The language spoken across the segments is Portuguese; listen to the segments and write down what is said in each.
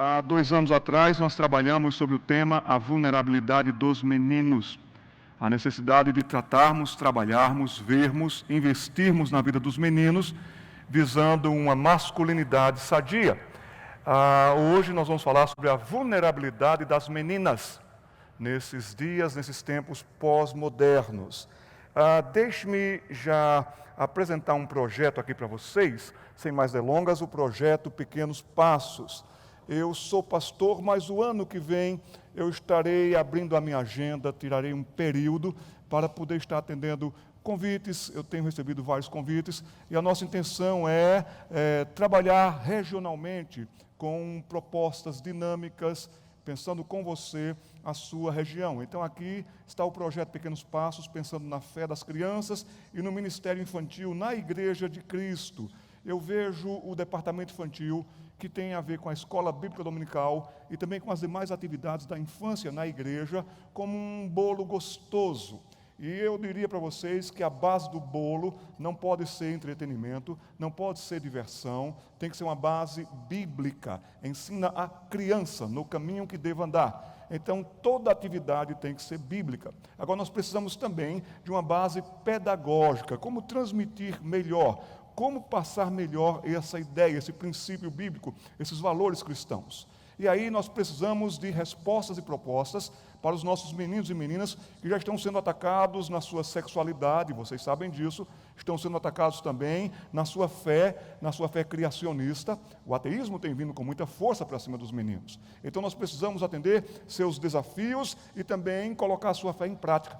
Há 2 anos atrás, nós trabalhamos sobre o tema a vulnerabilidade dos meninos, a necessidade de tratarmos, trabalharmos, vermos, investirmos na vida dos meninos, visando uma masculinidade sadia. Hoje nós vamos falar sobre a vulnerabilidade das meninas, nesses dias, nesses tempos pós-modernos. Deixe-me já apresentar um projeto aqui para vocês, sem mais delongas, o projeto Pequenos Passos. Eu sou pastor, mas o ano que vem eu estarei abrindo a minha agenda, tirarei um período para poder estar atendendo convites. Eu tenho recebido vários convites e a nossa intenção é trabalhar regionalmente com propostas dinâmicas, pensando com você a sua região. Então aqui está o projeto Pequenos Passos, pensando na fé das crianças e no ministério infantil na Igreja de Cristo. Eu vejo o departamento infantil, que tem a ver com a escola bíblica dominical e também com as demais atividades da infância na igreja, como um bolo gostoso. E eu diria para vocês que a base do bolo não pode ser entretenimento, não pode ser diversão, tem que ser uma base bíblica. Ensina a criança no caminho que deva andar. Então, toda atividade tem que ser bíblica. Agora, nós precisamos também de uma base pedagógica, como transmitir melhor, como passar melhor essa ideia, esse princípio bíblico, esses valores cristãos. E aí nós precisamos de respostas e propostas para os nossos meninos e meninas que já estão sendo atacados na sua sexualidade, vocês sabem disso, estão sendo atacados também na sua fé criacionista. O ateísmo tem vindo com muita força para cima dos meninos. Então nós precisamos atender seus desafios e também colocar a sua fé em prática.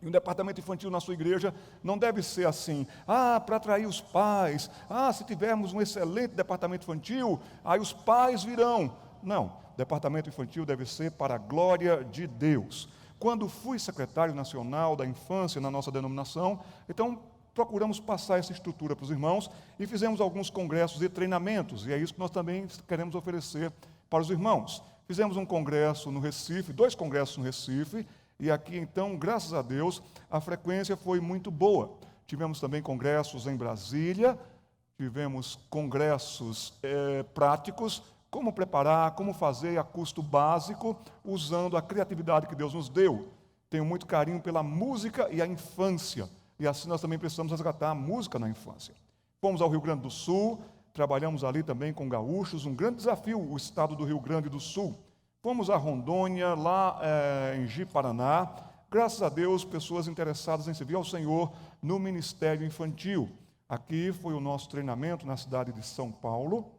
E um departamento infantil na sua igreja não deve ser assim, para atrair os pais, se tivermos um excelente departamento infantil, aí os pais virão. Não, departamento infantil deve ser para a glória de Deus. Quando fui secretário nacional da infância na nossa denominação, então procuramos passar essa estrutura para os irmãos e fizemos alguns congressos e treinamentos, e é isso que nós também queremos oferecer para os irmãos. Fizemos um congresso no Recife, 2 congressos no Recife, e aqui, então, graças a Deus, a frequência foi muito boa. Tivemos também congressos em Brasília, tivemos congressos práticos, como preparar, como fazer a custo básico, usando a criatividade que Deus nos deu. Tenho muito carinho pela música e a infância, e assim nós também precisamos resgatar a música na infância. Fomos ao Rio Grande do Sul, trabalhamos ali também com gaúchos, um grande desafio, o estado do Rio Grande do Sul. Fomos a Rondônia, lá em Ji-Paraná. Graças a Deus, pessoas interessadas em servir ao Senhor no ministério infantil. Aqui foi o nosso treinamento na cidade de São Paulo.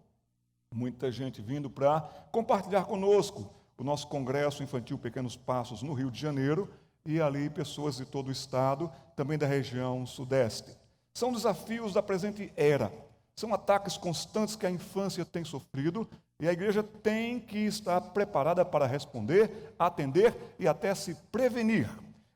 Muita gente vindo para compartilhar conosco o nosso congresso infantil Pequenos Passos no Rio de Janeiro. E ali pessoas de todo o estado, também da região sudeste. São desafios da presente era. São ataques constantes que a infância tem sofrido e a igreja tem que estar preparada para responder, atender e até se prevenir.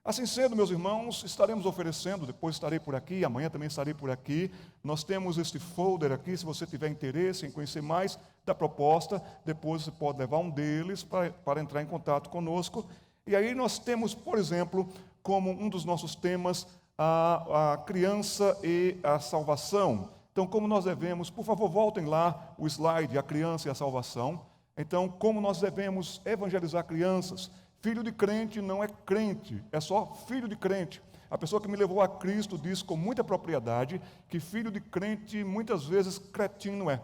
Assim sendo, meus irmãos, estaremos oferecendo, depois estarei por aqui, amanhã também estarei por aqui. Nós temos este folder aqui, se você tiver interesse em conhecer mais da proposta, depois você pode levar um deles para entrar em contato conosco. E aí nós temos, por exemplo, como um dos nossos temas, a criança e a salvação. Então, como nós devemos, por favor, voltem lá o slide, a criança e a salvação. Então, como nós devemos evangelizar crianças. Filho de crente não é crente, é só filho de crente. A pessoa que me levou a Cristo diz com muita propriedade que filho de crente, muitas vezes, cretino é.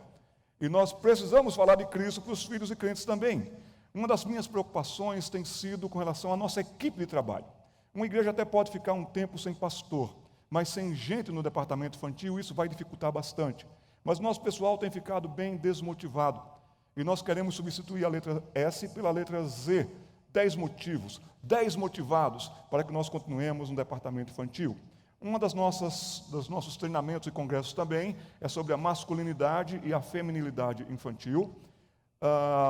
E nós precisamos falar de Cristo para os filhos de crentes também. Uma das minhas preocupações tem sido com relação à nossa equipe de trabalho. Uma igreja até pode ficar um tempo sem pastor, mas sem gente no departamento infantil, isso vai dificultar bastante. Mas nosso pessoal tem ficado bem desmotivado. E nós queremos substituir a letra S pela letra Z. 10 motivos, 10 motivados para que nós continuemos no departamento infantil. Uma dos nossos treinamentos e congressos também é sobre a masculinidade e a feminilidade infantil.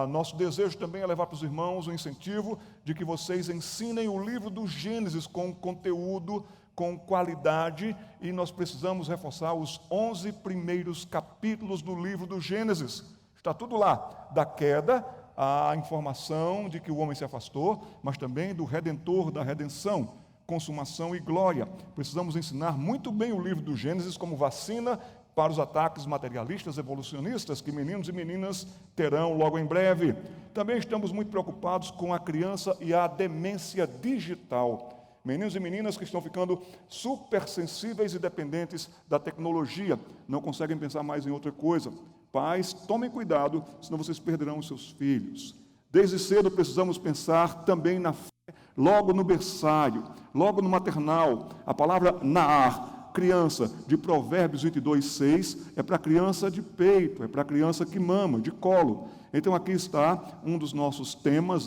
Nosso desejo também é levar para os irmãos o incentivo de que vocês ensinem o livro do Gênesis com conteúdo, com qualidade, e nós precisamos reforçar os 11 primeiros capítulos do livro do Gênesis. Está tudo lá, da queda, a informação de que o homem se afastou, mas também do Redentor, da redenção, consumação e glória. Precisamos ensinar muito bem o livro do Gênesis como vacina para os ataques materialistas evolucionistas que meninos e meninas terão logo em breve. Também estamos muito preocupados com a criança e a demência digital. Meninos e meninas que estão ficando supersensíveis e dependentes da tecnologia, não conseguem pensar mais em outra coisa. Pais, tomem cuidado, senão vocês perderão os seus filhos. Desde cedo precisamos pensar também na fé, logo no berçário, logo no maternal. A palavra Naar, criança, de Provérbios 22:6, é para criança de peito, é para criança que mama, de colo. Então aqui está um dos nossos temas,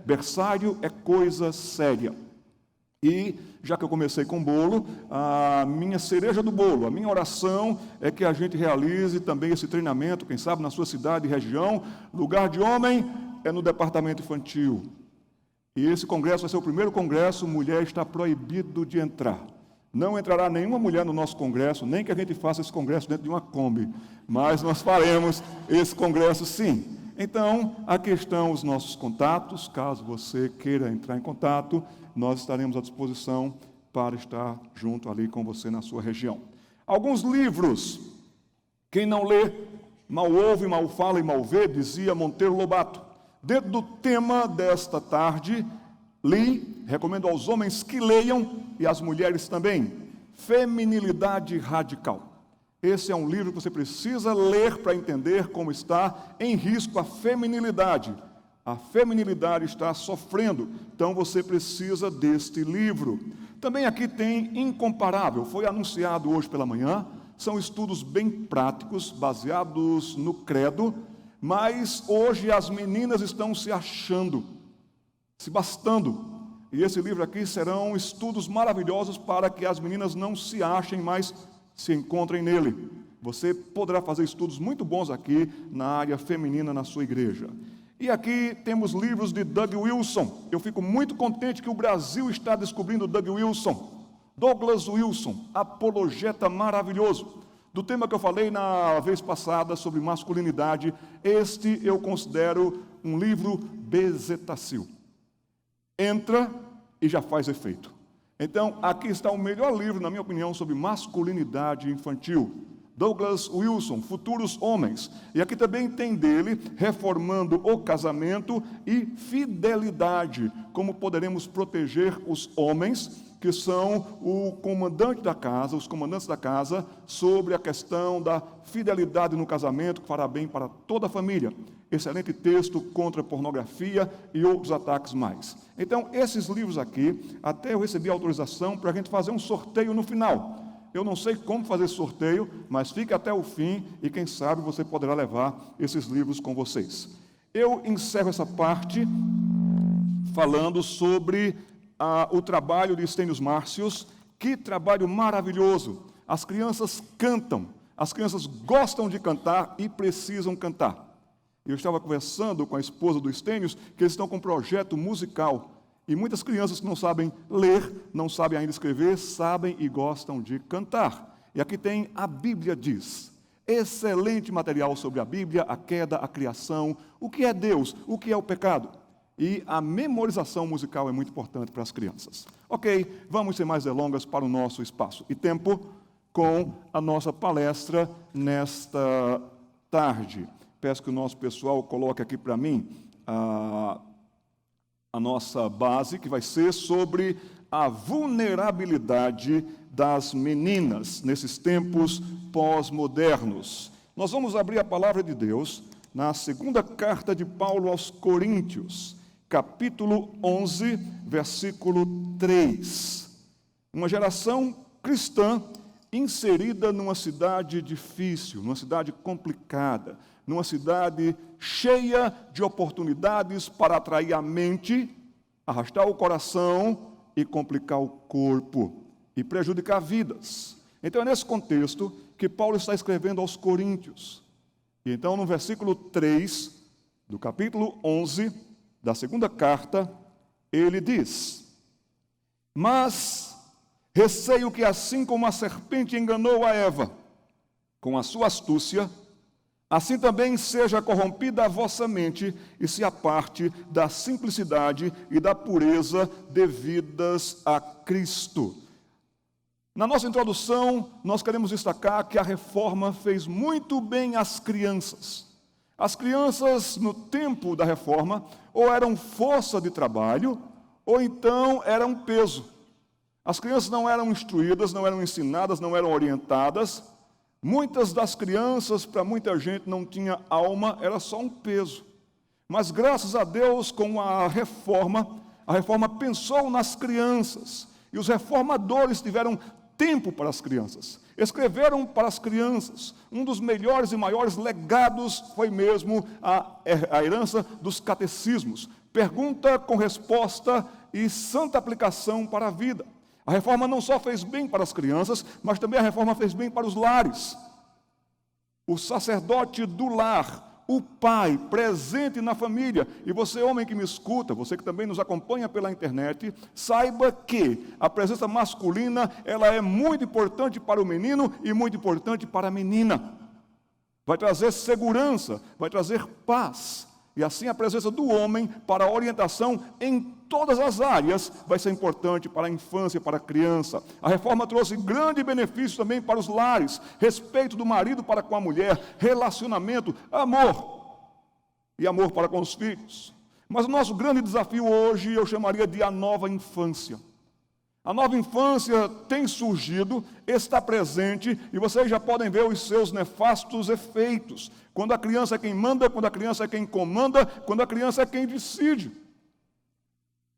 berçário é coisa séria. E, já que eu comecei com o bolo, a minha cereja do bolo, a minha oração é que a gente realize também esse treinamento, quem sabe na sua cidade e região. Lugar de homem é no departamento infantil. E esse congresso vai ser o primeiro congresso, mulher está proibido de entrar. Não entrará nenhuma mulher no nosso congresso, nem que a gente faça esse congresso dentro de uma Kombi, mas nós faremos esse congresso sim. Então, aqui estão os nossos contatos, caso você queira entrar em contato, nós estaremos à disposição para estar junto ali com você na sua região. Alguns livros, quem não lê, mal ouve, mal fala e mal vê, dizia Monteiro Lobato. Dentro do tema desta tarde, li, recomendo aos homens que leiam e às mulheres também, Feminilidade Radical. Esse é um livro que você precisa ler para entender como está em risco a feminilidade. A feminilidade está sofrendo, então você precisa deste livro. Também aqui tem Incomparável, foi anunciado hoje pela manhã, são estudos bem práticos, baseados no credo, mas hoje as meninas estão se achando, se bastando. E esse livro aqui serão estudos maravilhosos para que as meninas não se achem, mas se encontrem nele. Você poderá fazer estudos muito bons aqui na área feminina na sua igreja. E aqui temos livros de Doug Wilson. Eu fico muito contente que o Brasil está descobrindo Doug Wilson. Douglas Wilson, apologeta maravilhoso. Do tema que eu falei na vez passada sobre masculinidade, este eu considero um livro bezetacil. Entra e já faz efeito. Então, aqui está o melhor livro, na minha opinião, sobre masculinidade infantil. Douglas Wilson, Futuros Homens. E aqui também tem dele, Reformando o Casamento e Fidelidade. Como poderemos proteger os homens, que são o comandante da casa, os comandantes da casa, sobre a questão da fidelidade no casamento, que fará bem para toda a família. Excelente texto contra a pornografia e outros ataques mais. Então, esses livros aqui, até eu recebi autorização para a gente fazer um sorteio no final. Eu não sei como fazer sorteio, mas fique até o fim e quem sabe você poderá levar esses livros com vocês. Eu encerro essa parte falando sobre o trabalho de Estênios Márcios. Que trabalho maravilhoso! As crianças cantam, as crianças gostam de cantar e precisam cantar. Eu estava conversando com a esposa do Estênios, que eles estão com um projeto musical. E muitas crianças que não sabem ler, não sabem ainda escrever, sabem e gostam de cantar. E aqui tem A Bíblia Diz. Excelente material sobre a Bíblia, a queda, a criação, o que é Deus, o que é o pecado. E a memorização musical é muito importante para as crianças. Ok, vamos sem mais delongas para o nosso espaço e tempo com a nossa palestra nesta tarde. Peço que o nosso pessoal coloque aqui para mim a nossa base, que vai ser sobre a vulnerabilidade das meninas nesses tempos pós-modernos. Nós vamos abrir a palavra de Deus na segunda carta de Paulo aos Coríntios, capítulo 11, versículo 3. Uma geração cristã inserida numa cidade difícil, numa cidade complicada, numa cidade cheia de oportunidades para atrair a mente, arrastar o coração e complicar o corpo e prejudicar vidas. Então é nesse contexto que Paulo está escrevendo aos Coríntios. E então no versículo 3 do capítulo 11 da segunda carta, ele diz: mas receio que assim como a serpente enganou a Eva com a sua astúcia, assim também seja corrompida a vossa mente e se aparte da simplicidade e da pureza devidas a Cristo. Na nossa introdução, nós queremos destacar que a reforma fez muito bem às crianças. As crianças, no tempo da reforma, ou eram força de trabalho, ou então eram peso. As crianças não eram instruídas, não eram ensinadas, não eram orientadas. Muitas das crianças, para muita gente, não tinha alma, era só um peso. Mas graças a Deus, com a reforma pensou nas crianças. E os reformadores tiveram tempo para as crianças, escreveram para as crianças. Um dos melhores e maiores legados foi mesmo a herança dos catecismos. Pergunta com resposta e santa aplicação para a vida. A reforma não só fez bem para as crianças, mas também a reforma fez bem para os lares. O sacerdote do lar, o pai presente na família. E você, homem que me escuta, você que também nos acompanha pela internet, saiba que a presença masculina, ela é muito importante para o menino e muito importante para a menina. Vai trazer segurança, vai trazer paz. E assim a presença do homem para a orientação em todas as áreas vai ser importante para a infância e para a criança. A reforma trouxe grande benefício também para os lares, respeito do marido para com a mulher, relacionamento, amor e amor para com os filhos. Mas o nosso grande desafio hoje eu chamaria de a nova infância. A nova infância tem surgido, está presente, e vocês já podem ver os seus nefastos efeitos. Quando a criança é quem manda, quando a criança é quem comanda, quando a criança é quem decide.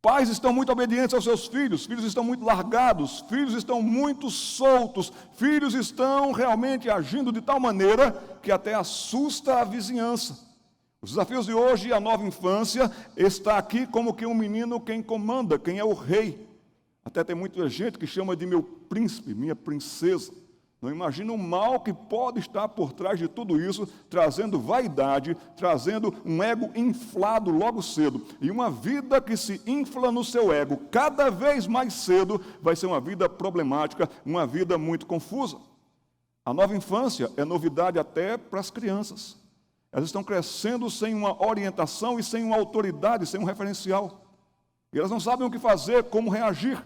Pais estão muito obedientes aos seus filhos, filhos estão muito largados, filhos estão muito soltos, filhos estão realmente agindo de tal maneira que até assusta a vizinhança. Os desafios de hoje, a nova infância, está aqui como que um menino quem comanda, quem é o rei. Até tem muita gente que chama de meu príncipe, minha princesa. Não imagina o mal que pode estar por trás de tudo isso, trazendo vaidade, trazendo um ego inflado logo cedo. E uma vida que se infla no seu ego cada vez mais cedo vai ser uma vida problemática, uma vida muito confusa. A nova infância é novidade até para as crianças. Elas estão crescendo sem uma orientação e sem uma autoridade, sem um referencial. E elas não sabem o que fazer, como reagir.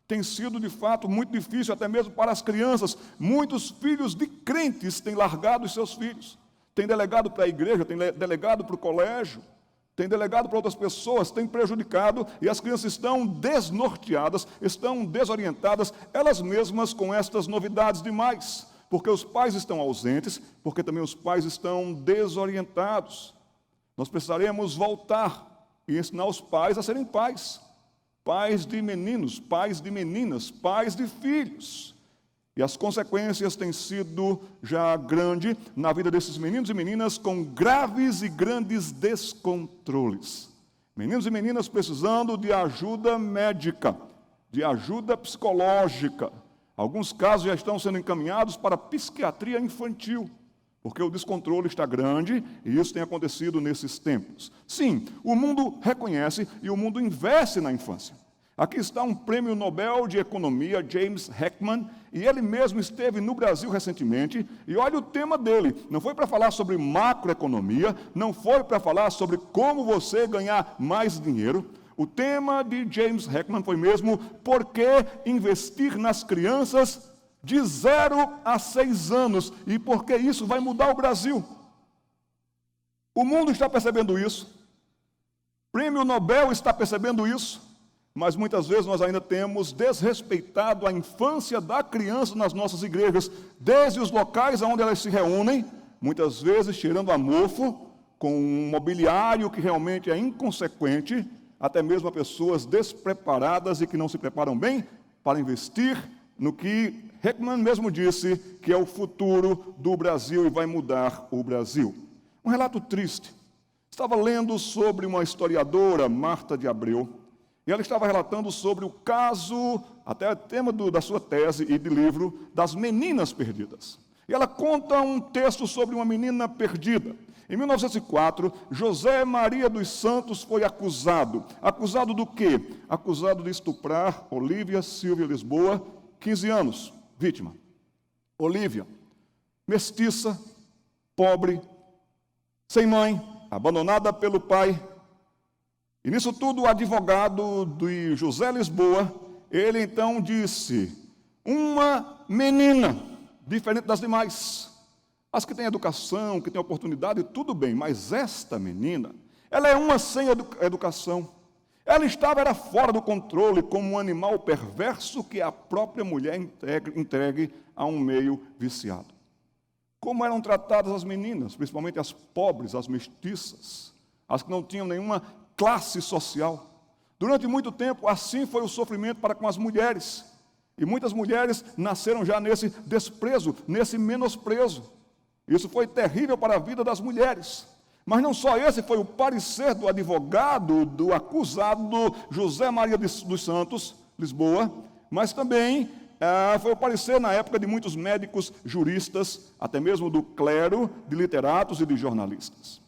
Tem sido, de fato, muito difícil, até mesmo para as crianças. Muitos filhos de crentes têm largado os seus filhos. Têm delegado para a igreja, têm delegado para o colégio, têm delegado para outras pessoas, têm prejudicado, e as crianças estão desnorteadas, estão desorientadas, elas mesmas com estas novidades demais. Porque os pais estão ausentes, porque também os pais estão desorientados. Nós precisaremos voltar e ensinar os pais a serem pais. Pais de meninos, pais de meninas, pais de filhos. E as consequências têm sido já grandes na vida desses meninos e meninas com graves e grandes descontroles. Meninos e meninas precisando de ajuda médica, de ajuda psicológica. Alguns casos já estão sendo encaminhados para a psiquiatria infantil, porque o descontrole está grande e isso tem acontecido nesses tempos. Sim, o mundo reconhece e o mundo investe na infância. Aqui está um prêmio Nobel de Economia, James Heckman, e ele mesmo esteve no Brasil recentemente, e olha o tema dele, não foi para falar sobre macroeconomia, não foi para falar sobre como você ganhar mais dinheiro. O tema de James Heckman foi mesmo por que investir nas crianças de 0 a 6 anos, e porque isso vai mudar o Brasil. O mundo está percebendo isso, o Prêmio Nobel está percebendo isso, mas muitas vezes nós ainda temos desrespeitado a infância da criança nas nossas igrejas, desde os locais onde elas se reúnem, muitas vezes cheirando a mofo, com um mobiliário que realmente é inconsequente, até mesmo a pessoas despreparadas e que não se preparam bem para investir no que Heckman mesmo disse que é o futuro do Brasil e vai mudar o Brasil. Um relato triste. Estava lendo sobre uma historiadora, Marta de Abreu, e ela estava relatando sobre o caso, até o tema da sua tese e de livro, das meninas perdidas. E ela conta um texto sobre uma menina perdida. Em 1904, José Maria dos Santos foi acusado. Acusado do quê? Acusado de estuprar Olívia Silvia Lisboa, 15 anos, vítima. Olívia, mestiça, pobre, sem mãe, abandonada pelo pai. E nisso tudo, o advogado de José Lisboa, ele então disse: Uma menina, diferente das demais. As que têm educação, que têm oportunidade, tudo bem, mas esta menina, ela é uma sem educação. Ela era fora do controle, como um animal perverso que a própria mulher entregue a um meio viciado. Como eram tratadas as meninas, principalmente as pobres, as mestiças, as que não tinham nenhuma classe social. Durante muito tempo, assim foi o sofrimento para com as mulheres. E muitas mulheres nasceram já nesse desprezo, nesse menosprezo. Isso foi terrível para a vida das mulheres. Mas não só esse foi o parecer do advogado, do acusado José Maria dos Santos, Lisboa, mas também foi o parecer na época de muitos médicos, juristas, até mesmo do clero, de literatos e de jornalistas.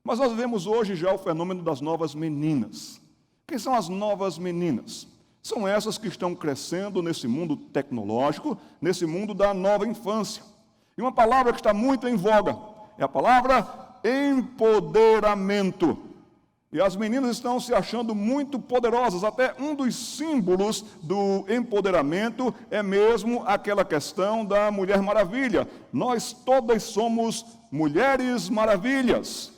Mas nós vemos hoje já o fenômeno das novas meninas. Quem são as novas meninas? São essas que estão crescendo nesse mundo tecnológico, nesse mundo da nova infância. E uma palavra que está muito em voga é a palavra empoderamento. E as meninas estão se achando muito poderosas. Até um dos símbolos do empoderamento é mesmo aquela questão da Mulher Maravilha. Nós todas somos mulheres maravilhas.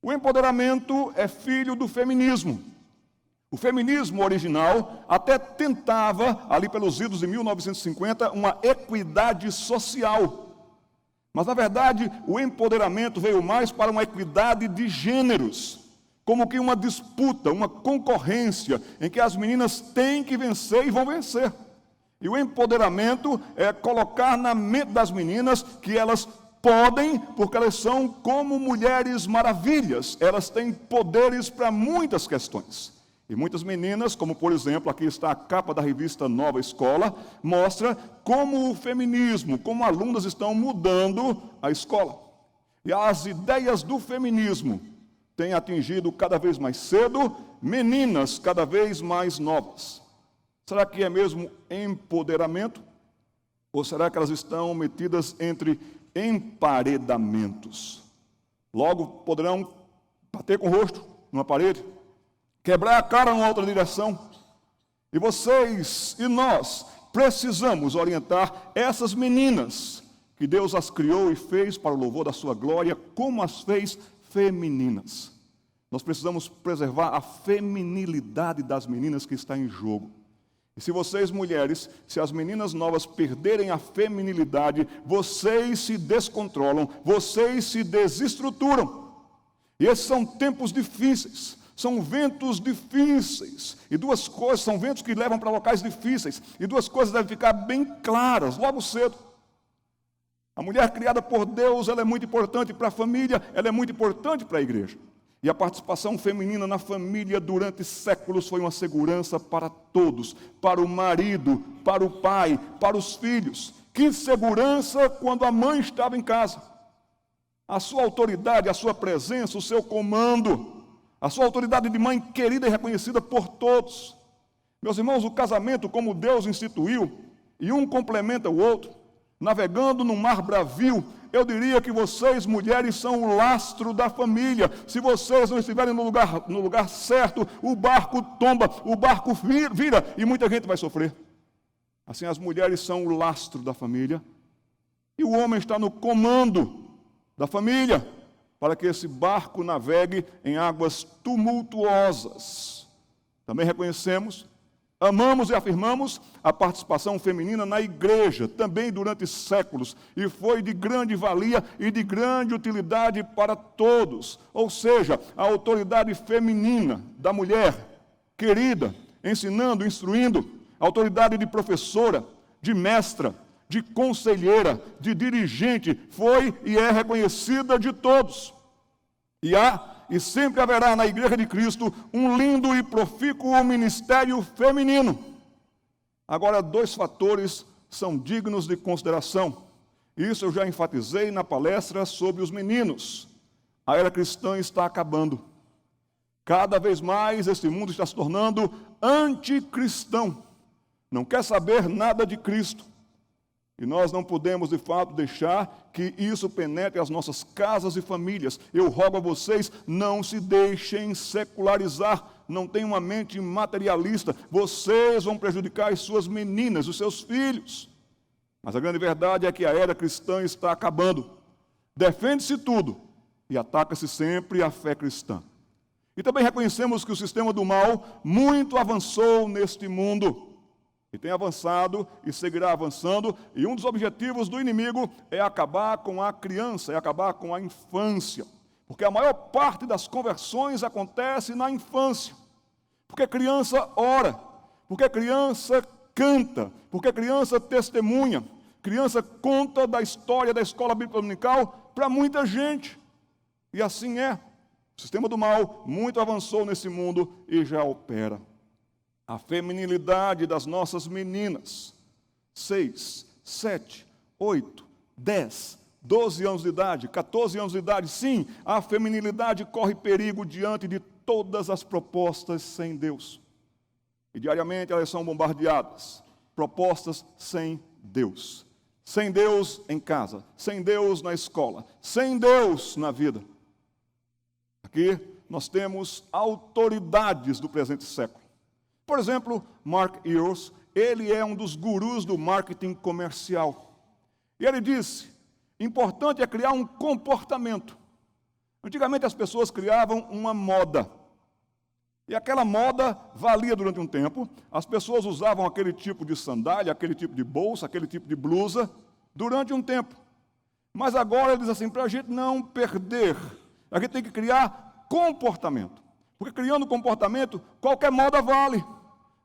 O empoderamento é filho do feminismo. O feminismo original até tentava, ali pelos idos de 1950, uma equidade social. Mas, na verdade, o empoderamento veio mais para uma equidade de gêneros, como que uma disputa, uma concorrência, em que as meninas têm que vencer e vão vencer. E o empoderamento é colocar na mente das meninas que elas podem, porque elas são como mulheres maravilhas, elas têm poderes para muitas questões. E muitas meninas, como por exemplo, aqui está a capa da revista Nova Escola, mostra como o feminismo, como alunas estão mudando a escola. E as ideias do feminismo têm atingido cada vez mais cedo meninas cada vez mais novas. Será que é mesmo empoderamento? Ou será que elas estão metidas entre emparedamentos? Logo poderão bater com o rosto numa parede, quebrar a cara numa outra direção. E vocês e nós precisamos orientar essas meninas, que Deus as criou e fez para o louvor da sua glória, como as fez femininas. Nós precisamos preservar a feminilidade das meninas que está em jogo. E se vocês, mulheres, se as meninas novas perderem a feminilidade, vocês se descontrolam, vocês se desestruturam. E esses são tempos difíceis. São ventos difíceis, e duas coisas, são ventos que levam para locais difíceis, e duas coisas devem ficar bem claras, logo cedo. A mulher criada por Deus, ela é muito importante para a família, ela é muito importante para a igreja. E a participação feminina na família durante séculos foi uma segurança para todos, para o marido, para o pai, para os filhos. Que segurança quando a mãe estava em casa. A sua autoridade, a sua presença, o seu comando, a sua autoridade de mãe querida e reconhecida por todos. Meus irmãos, o casamento como Deus instituiu, e um complementa o outro, navegando num mar bravio, eu diria que vocês, mulheres, são o lastro da família. Se vocês não estiverem no lugar certo, o barco tomba, o barco vira e muita gente vai sofrer. Assim, as mulheres são o lastro da família, e o homem está no comando da família, para que esse barco navegue em águas tumultuosas. Também reconhecemos, amamos e afirmamos a participação feminina na igreja, também durante séculos, e foi de grande valia e de grande utilidade para todos. Ou seja, a autoridade feminina da mulher, querida, ensinando, instruindo, a autoridade de professora, de mestra, de conselheira, de dirigente, foi e é reconhecida de todos. E há e sempre haverá na Igreja de Cristo um lindo e profícuo ministério feminino. Agora, dois fatores são dignos de consideração. Isso eu já enfatizei na palestra sobre os meninos. A era cristã está acabando. Cada vez mais esse mundo está se tornando anticristão. Não quer saber nada de Cristo. E nós não podemos, de fato, deixar que isso penetre as nossas casas e famílias. Eu rogo a vocês, não se deixem secularizar. não tenham uma mente materialista. Vocês vão prejudicar as suas meninas, os seus filhos. Mas a grande verdade é que a era cristã está acabando. Defende-se tudo e ataca-se sempre a fé cristã. E também reconhecemos que o sistema do mal muito avançou neste mundo. E tem avançado e seguirá avançando. E um dos objetivos do inimigo é acabar com a criança, é acabar com a infância. Porque a maior parte das conversões acontece na infância. Porque a criança ora, porque a criança canta, porque a criança testemunha. Criança conta da história da escola bíblica dominical para muita gente. E assim é. O sistema do mal muito avançou nesse mundo e já opera. A feminilidade das nossas meninas, 6, 7, 8, 10, 12 anos de idade, 14 anos de idade, sim, a feminilidade corre perigo diante de todas as propostas sem Deus. E diariamente elas são bombardeadas, propostas sem Deus. Sem Deus em casa, sem Deus na escola, sem Deus na vida. Aqui nós temos autoridades do presente século. Por exemplo, Mark Earls, ele é um dos gurus do marketing comercial. E ele disse, importante é criar um comportamento. Antigamente as pessoas criavam uma moda. E aquela moda valia durante um tempo. As pessoas usavam aquele tipo de sandália, aquele tipo de bolsa, aquele tipo de blusa, durante um tempo. Mas agora ele diz assim, para a gente não perder, a gente tem que criar comportamento. Porque criando comportamento, qualquer moda vale,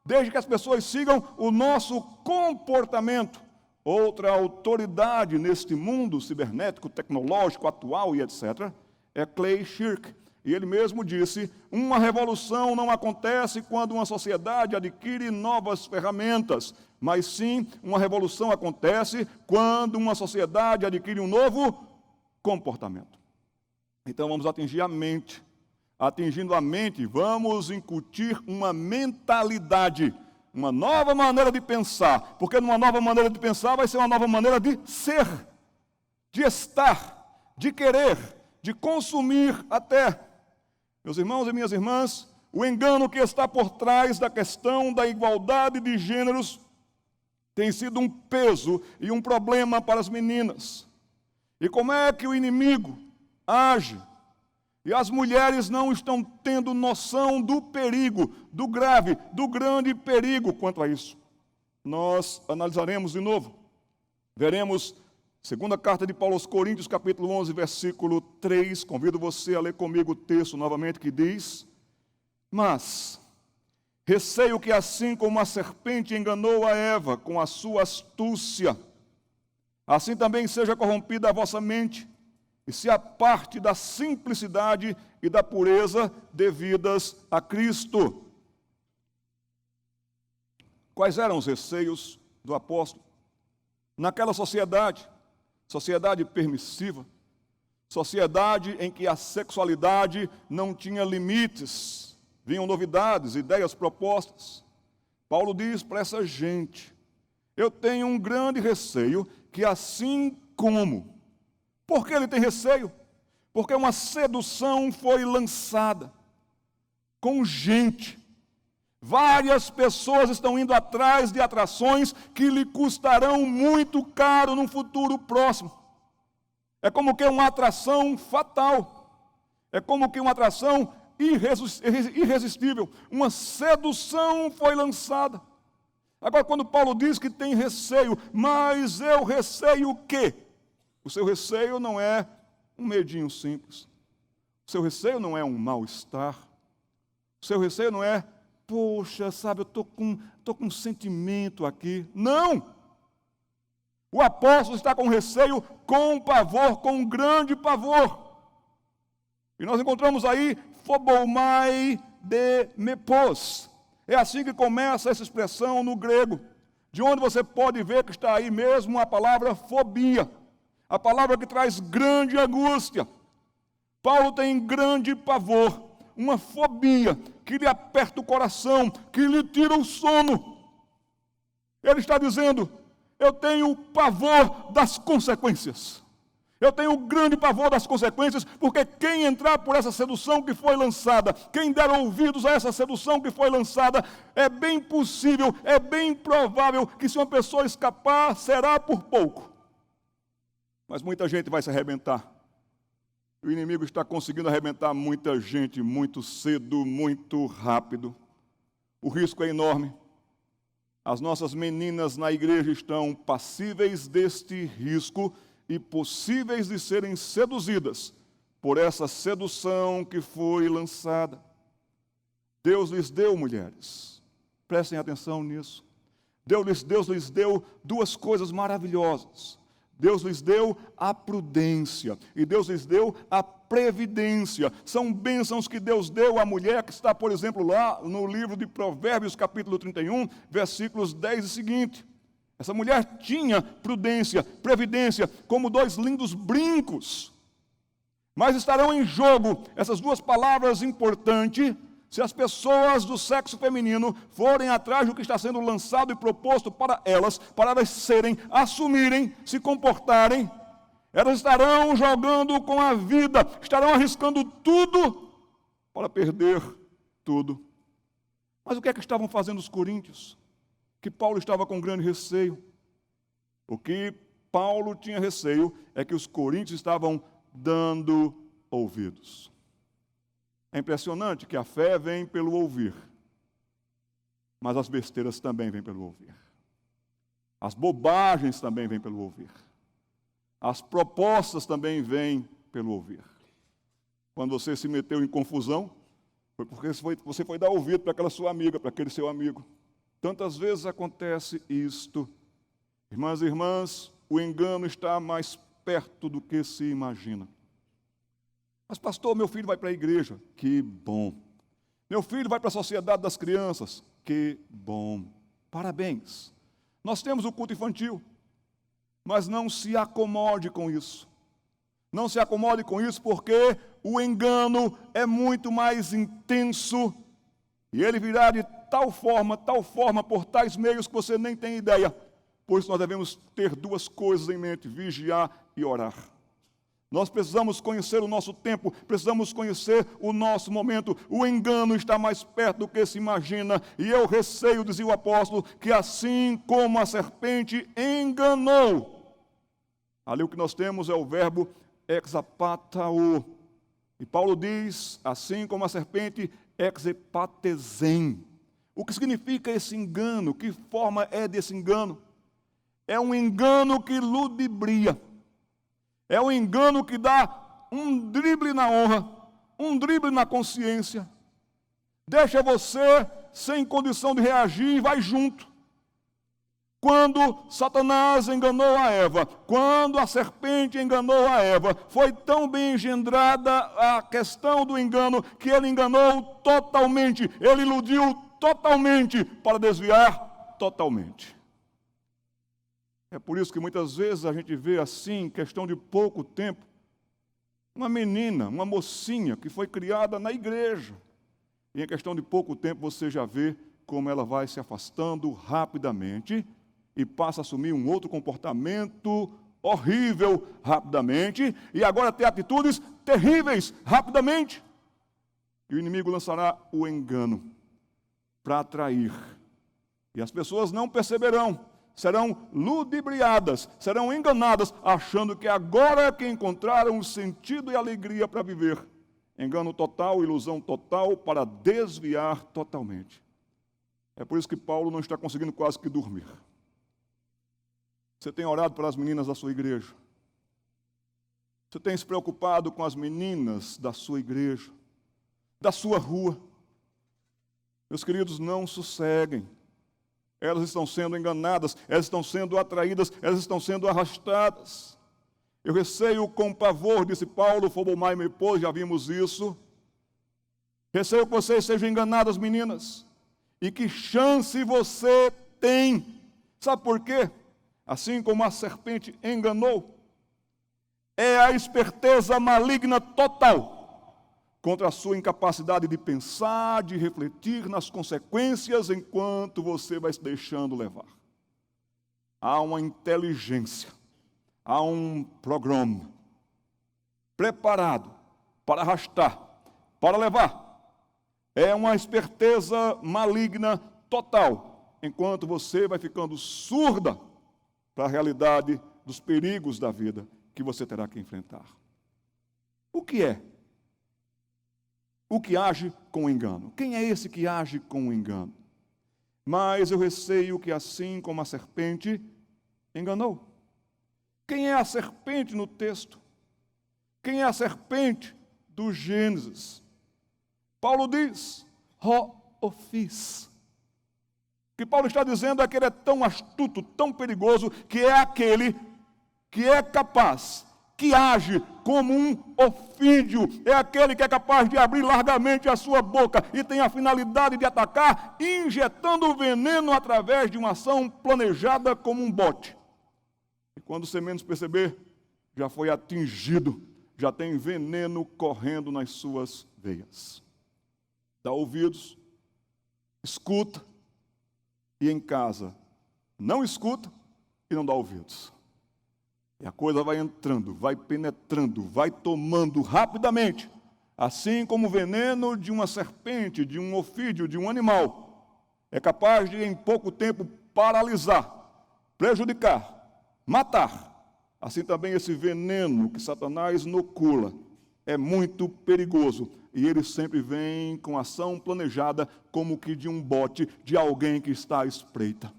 desde que as pessoas sigam o nosso comportamento. Outra autoridade neste mundo cibernético, tecnológico, atual e etc., é Clay Shirk. E ele mesmo disse, uma revolução não acontece quando uma sociedade adquire novas ferramentas, mas sim, uma revolução acontece quando uma sociedade adquire um novo comportamento. Então vamos atingir a mente. Atingindo a mente, vamos incutir uma mentalidade, uma nova maneira de pensar, porque numa nova maneira de pensar vai ser uma nova maneira de ser, de estar, de querer, de consumir até. Meus irmãos e minhas irmãs, o engano que está por trás da questão da igualdade de gêneros tem sido um peso e um problema para as meninas. E como é que o inimigo age? E as mulheres não estão tendo noção do perigo, do grave, do grande perigo quanto a isso. Nós analisaremos de novo. Veremos, segunda carta de Paulo aos Coríntios, capítulo 11, versículo 3. Convido você a ler comigo o texto novamente que diz: mas receio que assim como a serpente enganou a Eva com a sua astúcia, assim também seja corrompida a vossa mente, e se aparte da simplicidade e da pureza devidas a Cristo. Quais eram os receios do apóstolo? Naquela sociedade permissiva, sociedade em que a sexualidade não tinha limites, vinham novidades, ideias propostas. Paulo diz para essa gente, eu tenho um grande receio que assim como... Por que ele tem receio? Porque uma sedução foi lançada com gente. Várias pessoas estão indo atrás de atrações que lhe custarão muito caro num futuro próximo. É como que uma atração fatal. É como que uma atração irresistível. Uma sedução foi lançada. Agora, quando Paulo diz que tem receio, mas eu receio o quê? O seu receio não é um medinho simples. O seu receio não é um mal-estar. O seu receio não é, poxa, sabe, eu estou com um sentimento aqui. Não! O apóstolo está com receio, com pavor, com um grande pavor. E nós encontramos aí, phobomai de mepos. É assim que começa essa expressão no grego, de onde você pode ver que está aí mesmo a palavra fobia. A palavra que traz grande angústia. Paulo tem grande pavor, uma fobia que lhe aperta o coração, que lhe tira o sono. Ele está dizendo, eu tenho pavor das consequências. Eu tenho grande pavor das consequências, porque quem entrar por essa sedução que foi lançada, quem der ouvidos a essa sedução que foi lançada, é bem possível, é bem provável que se uma pessoa escapar, será por pouco. Mas muita gente vai se arrebentar. O inimigo está conseguindo arrebentar muita gente muito cedo, muito rápido. O risco é enorme. As nossas meninas na igreja estão passíveis deste risco e possíveis de serem seduzidas por essa sedução que foi lançada. Deus lhes deu, mulheres, prestem atenção nisso. Deus lhes deu duas coisas maravilhosas. Deus lhes deu a prudência e Deus lhes deu a previdência. São bênçãos que Deus deu à mulher, que está, por exemplo, lá no livro de Provérbios, capítulo 31, versículos 10 e seguinte. Essa mulher tinha prudência, previdência, como dois lindos brincos. Mas estarão em jogo essas duas palavras importantes se as pessoas do sexo feminino forem atrás do que está sendo lançado e proposto para elas serem, assumirem, se comportarem. Elas estarão jogando com a vida, estarão arriscando tudo para perder tudo. Mas o que é que estavam fazendo os coríntios? Que Paulo estava com grande receio. O que Paulo tinha receio é que os coríntios estavam dando ouvidos. É impressionante que a fé vem pelo ouvir, mas as besteiras também vêm pelo ouvir. As bobagens também vêm pelo ouvir. As propostas também vêm pelo ouvir. Quando você se meteu em confusão, foi porque você foi dar ouvido para aquela sua amiga, para aquele seu amigo. Tantas vezes acontece isto. Irmãs e irmãs, o engano está mais perto do que se imagina. Mas, pastor, meu filho vai para a igreja. Que bom. Meu filho vai para a sociedade das crianças. Que bom. Parabéns. Nós temos o culto infantil. Mas não se acomode com isso. Não se acomode com isso, porque o engano é muito mais intenso. E ele virá de tal forma, por tais meios que você nem tem ideia. Por isso nós devemos ter duas coisas em mente: vigiar e orar. Nós precisamos conhecer o nosso tempo, precisamos conhecer o nosso momento. O engano está mais perto do que se imagina. E eu receio, dizia o apóstolo, que assim como a serpente enganou. Ali o que nós temos é o verbo exapatao. E Paulo diz, assim como a serpente exepatesen. O que significa esse engano? Que forma é desse engano? É um engano que ludibria. É um engano que dá um drible na honra, um drible na consciência. Deixa você sem condição de reagir e vai junto. Quando Satanás enganou a Eva, quando a serpente enganou a Eva, foi tão bem engendrada a questão do engano que ele enganou totalmente, ele iludiu totalmente para desviar totalmente. É por isso que muitas vezes a gente vê assim, em questão de pouco tempo, uma menina, uma mocinha que foi criada na igreja. E em questão de pouco tempo você já vê como ela vai se afastando rapidamente e passa a assumir um outro comportamento horrível rapidamente, e agora tem atitudes terríveis rapidamente. E o inimigo lançará o engano para atrair. E as pessoas não perceberão. Serão ludibriadas, serão enganadas, achando que agora é que encontraram o sentido e alegria para viver. Engano total, ilusão total, para desviar totalmente. É por isso que Paulo não está conseguindo quase que dormir. Você tem orado para as meninas da sua igreja? Você tem se preocupado com as meninas da sua igreja, da sua rua? Meus queridos, não sosseguem. Elas estão sendo enganadas, elas estão sendo atraídas, elas estão sendo arrastadas. Eu receio com pavor, disse Paulo, Fobomai me pôs, já vimos isso. Receio que vocês sejam enganadas, meninas. E que chance você tem? Sabe por quê? Assim como a serpente enganou, é a esperteza maligna total contra a sua incapacidade de pensar, de refletir nas consequências enquanto você vai se deixando levar. Há uma inteligência, há um programa, preparado para arrastar, para levar. É uma esperteza maligna total, enquanto você vai ficando surda para a realidade dos perigos da vida que você terá que enfrentar. O que é? O que age com engano. Quem é esse que age com engano? Mas eu receio que assim como a serpente enganou. Quem é a serpente no texto? Quem é a serpente do Gênesis? Paulo diz, Ho-Ofis. O que Paulo está dizendo é que ele é tão astuto, tão perigoso, que é aquele que é capaz, que age como um ofídio, é aquele que é capaz de abrir largamente a sua boca e tem a finalidade de atacar, injetando o veneno através de uma ação planejada como um bote. E quando você menos perceber, já foi atingido, já tem veneno correndo nas suas veias. Dá ouvidos, escuta, e em casa não escuta e não dá ouvidos. E a coisa vai entrando, vai penetrando, vai tomando rapidamente, assim como o veneno de uma serpente, de um ofídio, de um animal, é capaz de em pouco tempo paralisar, prejudicar, matar. Assim também esse veneno que Satanás inocula é muito perigoso. E ele sempre vem com ação planejada, como que de um bote, de alguém que está à espreita.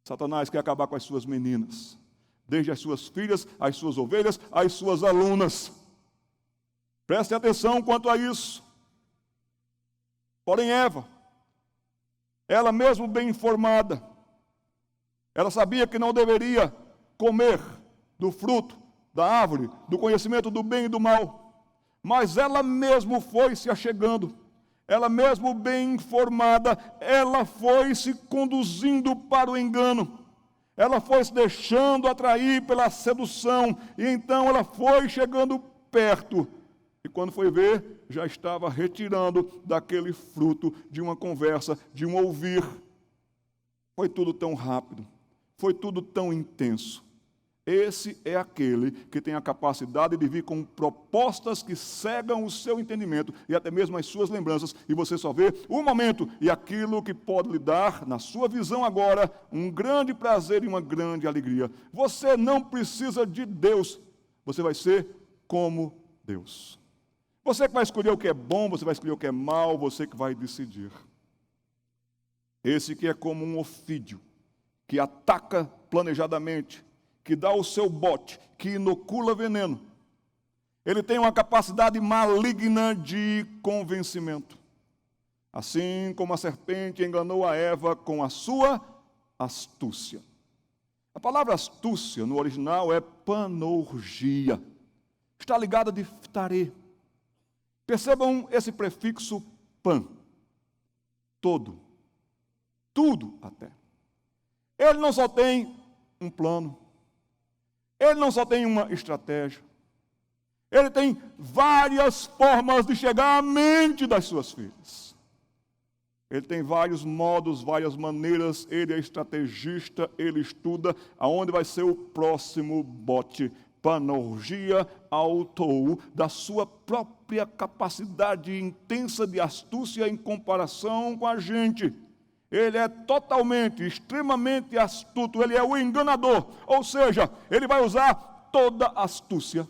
Satanás quer acabar com as suas meninas, desde as suas filhas, as suas ovelhas, as suas alunas. Preste atenção quanto a isso. Porém, Eva, ela mesmo bem informada, ela sabia que não deveria comer do fruto da árvore, do conhecimento do bem e do mal. Mas ela mesmo foi se achegando, ela mesmo bem informada, ela foi se conduzindo para o engano, ela foi se deixando atrair pela sedução, e então ela foi chegando perto, e quando foi ver, já estava retirando daquele fruto de uma conversa, de um ouvir. Foi tudo tão rápido, foi tudo tão intenso. Esse é aquele que tem a capacidade de vir com propostas que cegam o seu entendimento e até mesmo as suas lembranças, e você só vê o momento e aquilo que pode lhe dar, na sua visão agora, um grande prazer e uma grande alegria. Você não precisa de Deus, você vai ser como Deus. Você que vai escolher o que é bom, você vai escolher o que é mal, você que vai decidir. Esse que é como um ofídio, que ataca planejadamente, que dá o seu bote, que inocula veneno. Ele tem uma capacidade maligna de convencimento. Assim como a serpente enganou a Eva com a sua astúcia. A palavra astúcia no original é panorgia. Está ligada de phtare. Percebam esse prefixo pan. Todo. Tudo até. Ele não só tem um plano. Ele não só tem uma estratégia, ele tem várias formas de chegar à mente das suas filhas. Ele tem vários modos, várias maneiras, ele é estrategista, ele estuda aonde vai ser o próximo bote. Panorgia autou da sua própria capacidade intensa de astúcia em comparação com a gente. Ele é totalmente, extremamente astuto, ele é o enganador, ou seja, ele vai usar toda a astúcia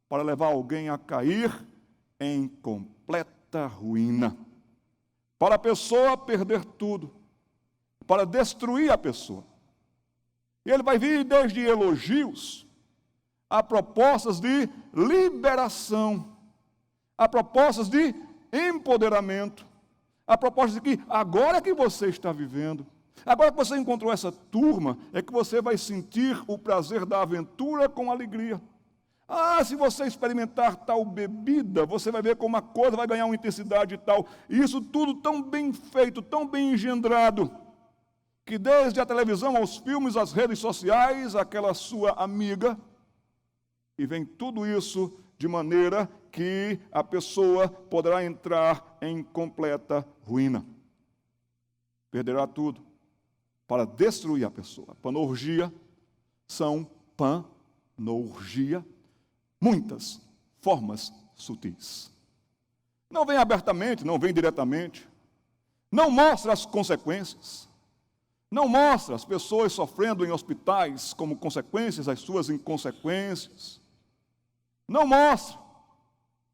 para levar alguém a cair em completa ruína, para a pessoa perder tudo, para destruir a pessoa. E ele vai vir desde elogios a propostas de liberação, a propostas de empoderamento, a proposta de que agora que você está vivendo, agora que você encontrou essa turma, é que você vai sentir o prazer da aventura com alegria. Ah, se você experimentar tal bebida, você vai ver como a coisa vai ganhar uma intensidade tal. E isso tudo tão bem feito, tão bem engendrado, que desde a televisão aos filmes, às redes sociais, aquela sua amiga, e vem tudo isso de maneira que a pessoa poderá entrar em completa ruína. Perderá tudo para destruir a pessoa. Panorgia são panorgia, muitas formas sutis. Não vem abertamente, não vem diretamente, não mostra as consequências, não mostra as pessoas sofrendo em hospitais como consequências das suas inconsequências, não mostra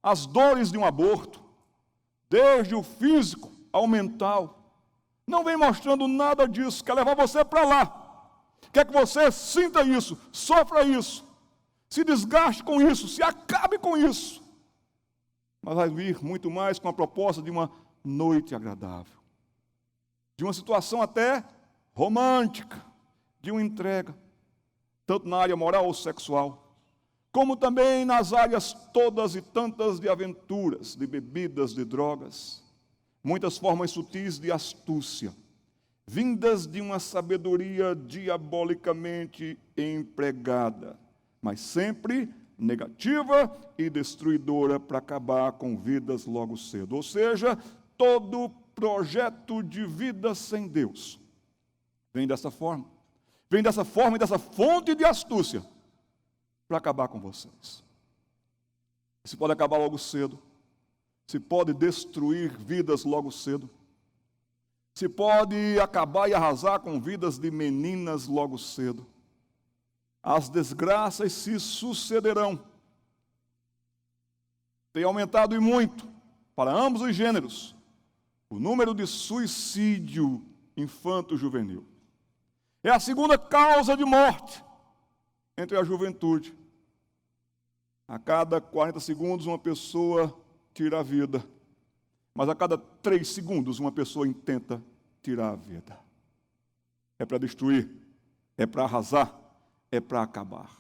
as dores de um aborto, desde o físico ao mental. Não vem mostrando nada disso, quer levar você para lá, quer que você sinta isso, sofra isso, se desgaste com isso, se acabe com isso. Mas vai vir muito mais com a proposta de uma noite agradável, de uma situação até romântica, de uma entrega, tanto na área moral ou sexual, como também nas áreas todas e tantas de aventuras, de bebidas, de drogas, muitas formas sutis de astúcia, vindas de uma sabedoria diabolicamente empregada, mas sempre negativa e destruidora para acabar com vidas logo cedo. Ou seja, todo projeto de vida sem Deus vem dessa forma e dessa fonte de astúcia para acabar com vocês. Se pode acabar logo cedo, se pode destruir vidas logo cedo, se pode acabar e arrasar com vidas de meninas logo cedo. As desgraças se sucederão. Tem aumentado e muito, para ambos os gêneros, o número de suicídio infanto-juvenil. É a segunda causa de morte entre a juventude. A cada 40 segundos uma pessoa tira a vida, mas a cada 3 segundos uma pessoa intenta tirar a vida. É para destruir, é para arrasar, é para acabar.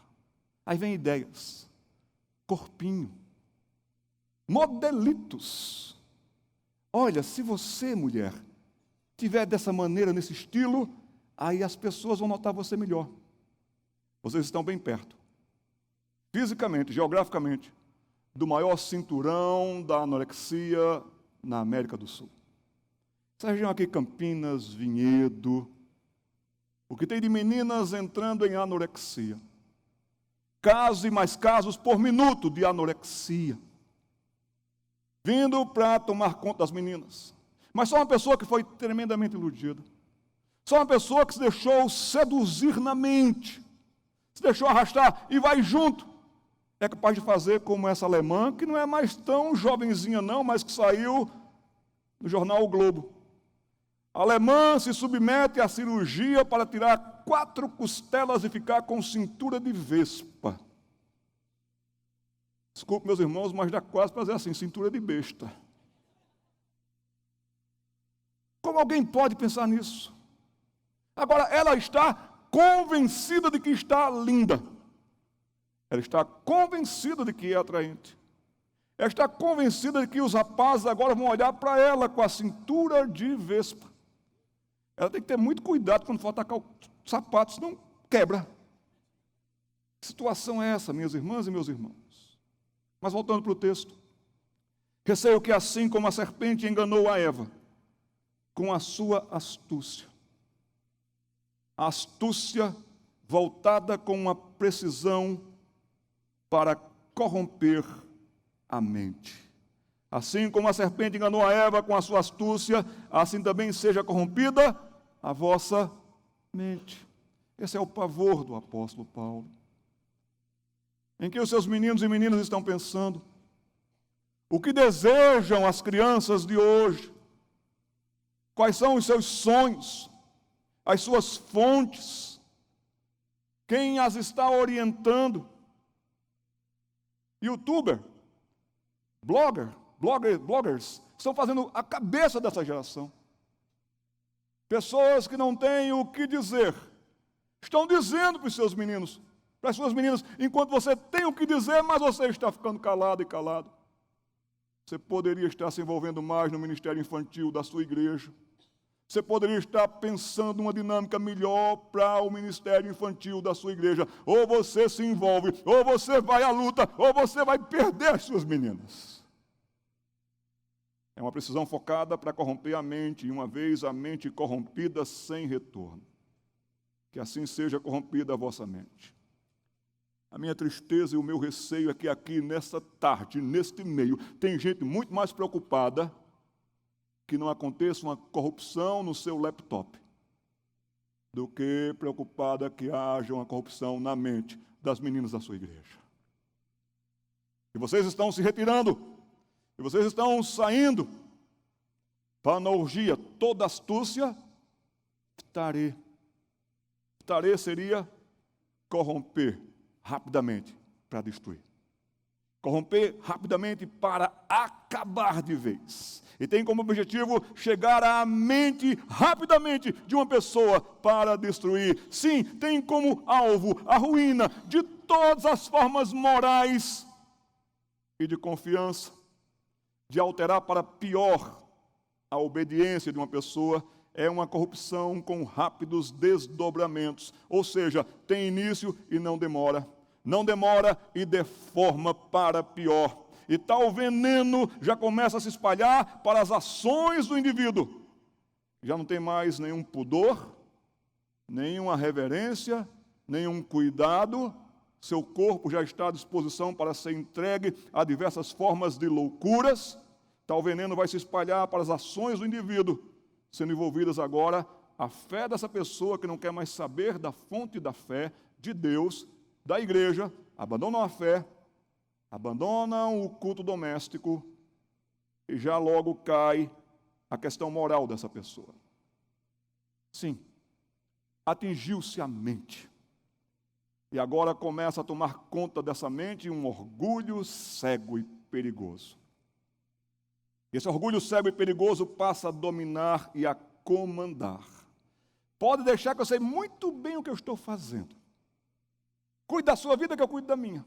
Aí vem ideias, corpinho, modelitos. Olha, se você, mulher, tiver dessa maneira, nesse estilo, aí as pessoas vão notar você melhor. Vocês estão bem perto, fisicamente, geograficamente, do maior cinturão da anorexia na América do Sul. Essa região aqui, Campinas, Vinhedo, o que tem de meninas entrando em anorexia. Casos e mais casos por minuto de anorexia, vindo para tomar conta das meninas. Mas só uma pessoa que foi tremendamente iludida, só uma pessoa que se deixou seduzir na mente, se deixou arrastar e vai junto, é capaz de fazer como essa alemã, que não é mais tão jovenzinha não, mas que saiu no jornal O Globo. A alemã se submete à cirurgia para tirar 4 costelas e ficar com cintura de vespa. Desculpe, meus irmãos, mas dá quase para dizer assim, cintura de besta. Como alguém pode pensar nisso? Agora, ela está convencida de que está linda. Ela está convencida de que é atraente. Ela está convencida de que os rapazes agora vão olhar para ela com a cintura de vespa. Ela tem que ter muito cuidado quando for atacar o sapato, senão quebra. Que situação é essa, minhas irmãs e meus irmãos? Mas voltando para o texto. Receio que assim como a serpente enganou a Eva, com a sua astúcia, a astúcia voltada com uma precisão para corromper a mente. Assim como a serpente enganou a Eva com a sua astúcia, assim também seja corrompida a vossa mente. Esse é o pavor do apóstolo Paulo. Em que os seus meninos e meninas estão pensando? O que desejam as crianças de hoje? Quais são os seus sonhos? As suas fontes? Quem as está orientando? YouTuber, bloggers, estão fazendo a cabeça dessa geração. Pessoas que não têm o que dizer, estão dizendo para os seus meninos, para as suas meninas, enquanto você tem o que dizer, mas você está ficando calado e calado. Você poderia estar se envolvendo mais no ministério infantil da sua igreja. Você poderia estar pensando uma dinâmica melhor para o ministério infantil da sua igreja. Ou você se envolve, ou você vai à luta, ou você vai perder as suas meninas. É uma precisão focada para corromper a mente, e uma vez a mente corrompida, sem retorno. Que assim seja corrompida a vossa mente. A minha tristeza e o meu receio é que aqui, nessa tarde, neste meio, tem gente muito mais preocupada que não aconteça uma corrupção no seu laptop do que preocupada que haja uma corrupção na mente das meninas da sua igreja. E vocês estão se retirando, e vocês estão saindo para a orgia, toda astúcia, tarê. Tarê seria corromper rapidamente para destruir. Corromper rapidamente para acabar de vez. E tem como objetivo chegar à mente rapidamente de uma pessoa para destruir. Sim, tem como alvo a ruína de todas as formas morais e de confiança, de alterar para pior a obediência de uma pessoa. É uma corrupção com rápidos desdobramentos, ou seja, tem início e não demora e deforma para pior. E tal veneno já começa a se espalhar para as ações do indivíduo. Já não tem mais nenhum pudor, nenhuma reverência, nenhum cuidado. Seu corpo já está à disposição para ser entregue a diversas formas de loucuras. Tal veneno vai se espalhar para as ações do indivíduo, sendo envolvidas agora a fé dessa pessoa que não quer mais saber da fonte da fé, de Deus, da igreja, abandonam a fé, abandonam o culto doméstico e já logo cai a questão moral dessa pessoa. Sim, atingiu-se a mente. E agora começa a tomar conta dessa mente um orgulho cego e perigoso. Esse orgulho cego e perigoso passa a dominar e a comandar. Pode deixar que eu sei muito bem o que eu estou fazendo. Cuide da sua vida que eu cuido da minha.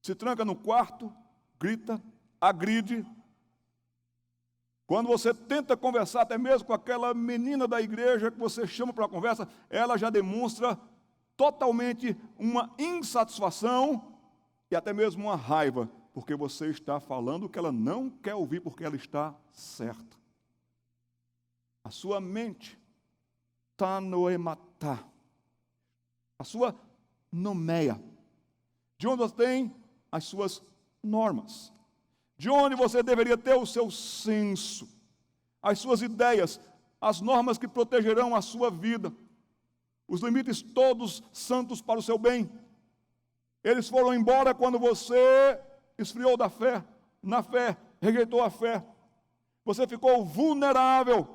Se tranca no quarto, grita, agride. Quando você tenta conversar até mesmo com aquela menina da igreja que você chama para uma conversa, ela já demonstra totalmente uma insatisfação e até mesmo uma raiva, porque você está falando o que ela não quer ouvir, porque ela está certa. A sua mente está no ematá. A sua nomeia. De onde você tem as suas normas. De onde você deveria ter o seu senso, as suas ideias, as normas que protegerão a sua vida, os limites todos santos para o seu bem. Eles foram embora quando você esfriou da fé, na fé, rejeitou a fé. Você ficou vulnerável.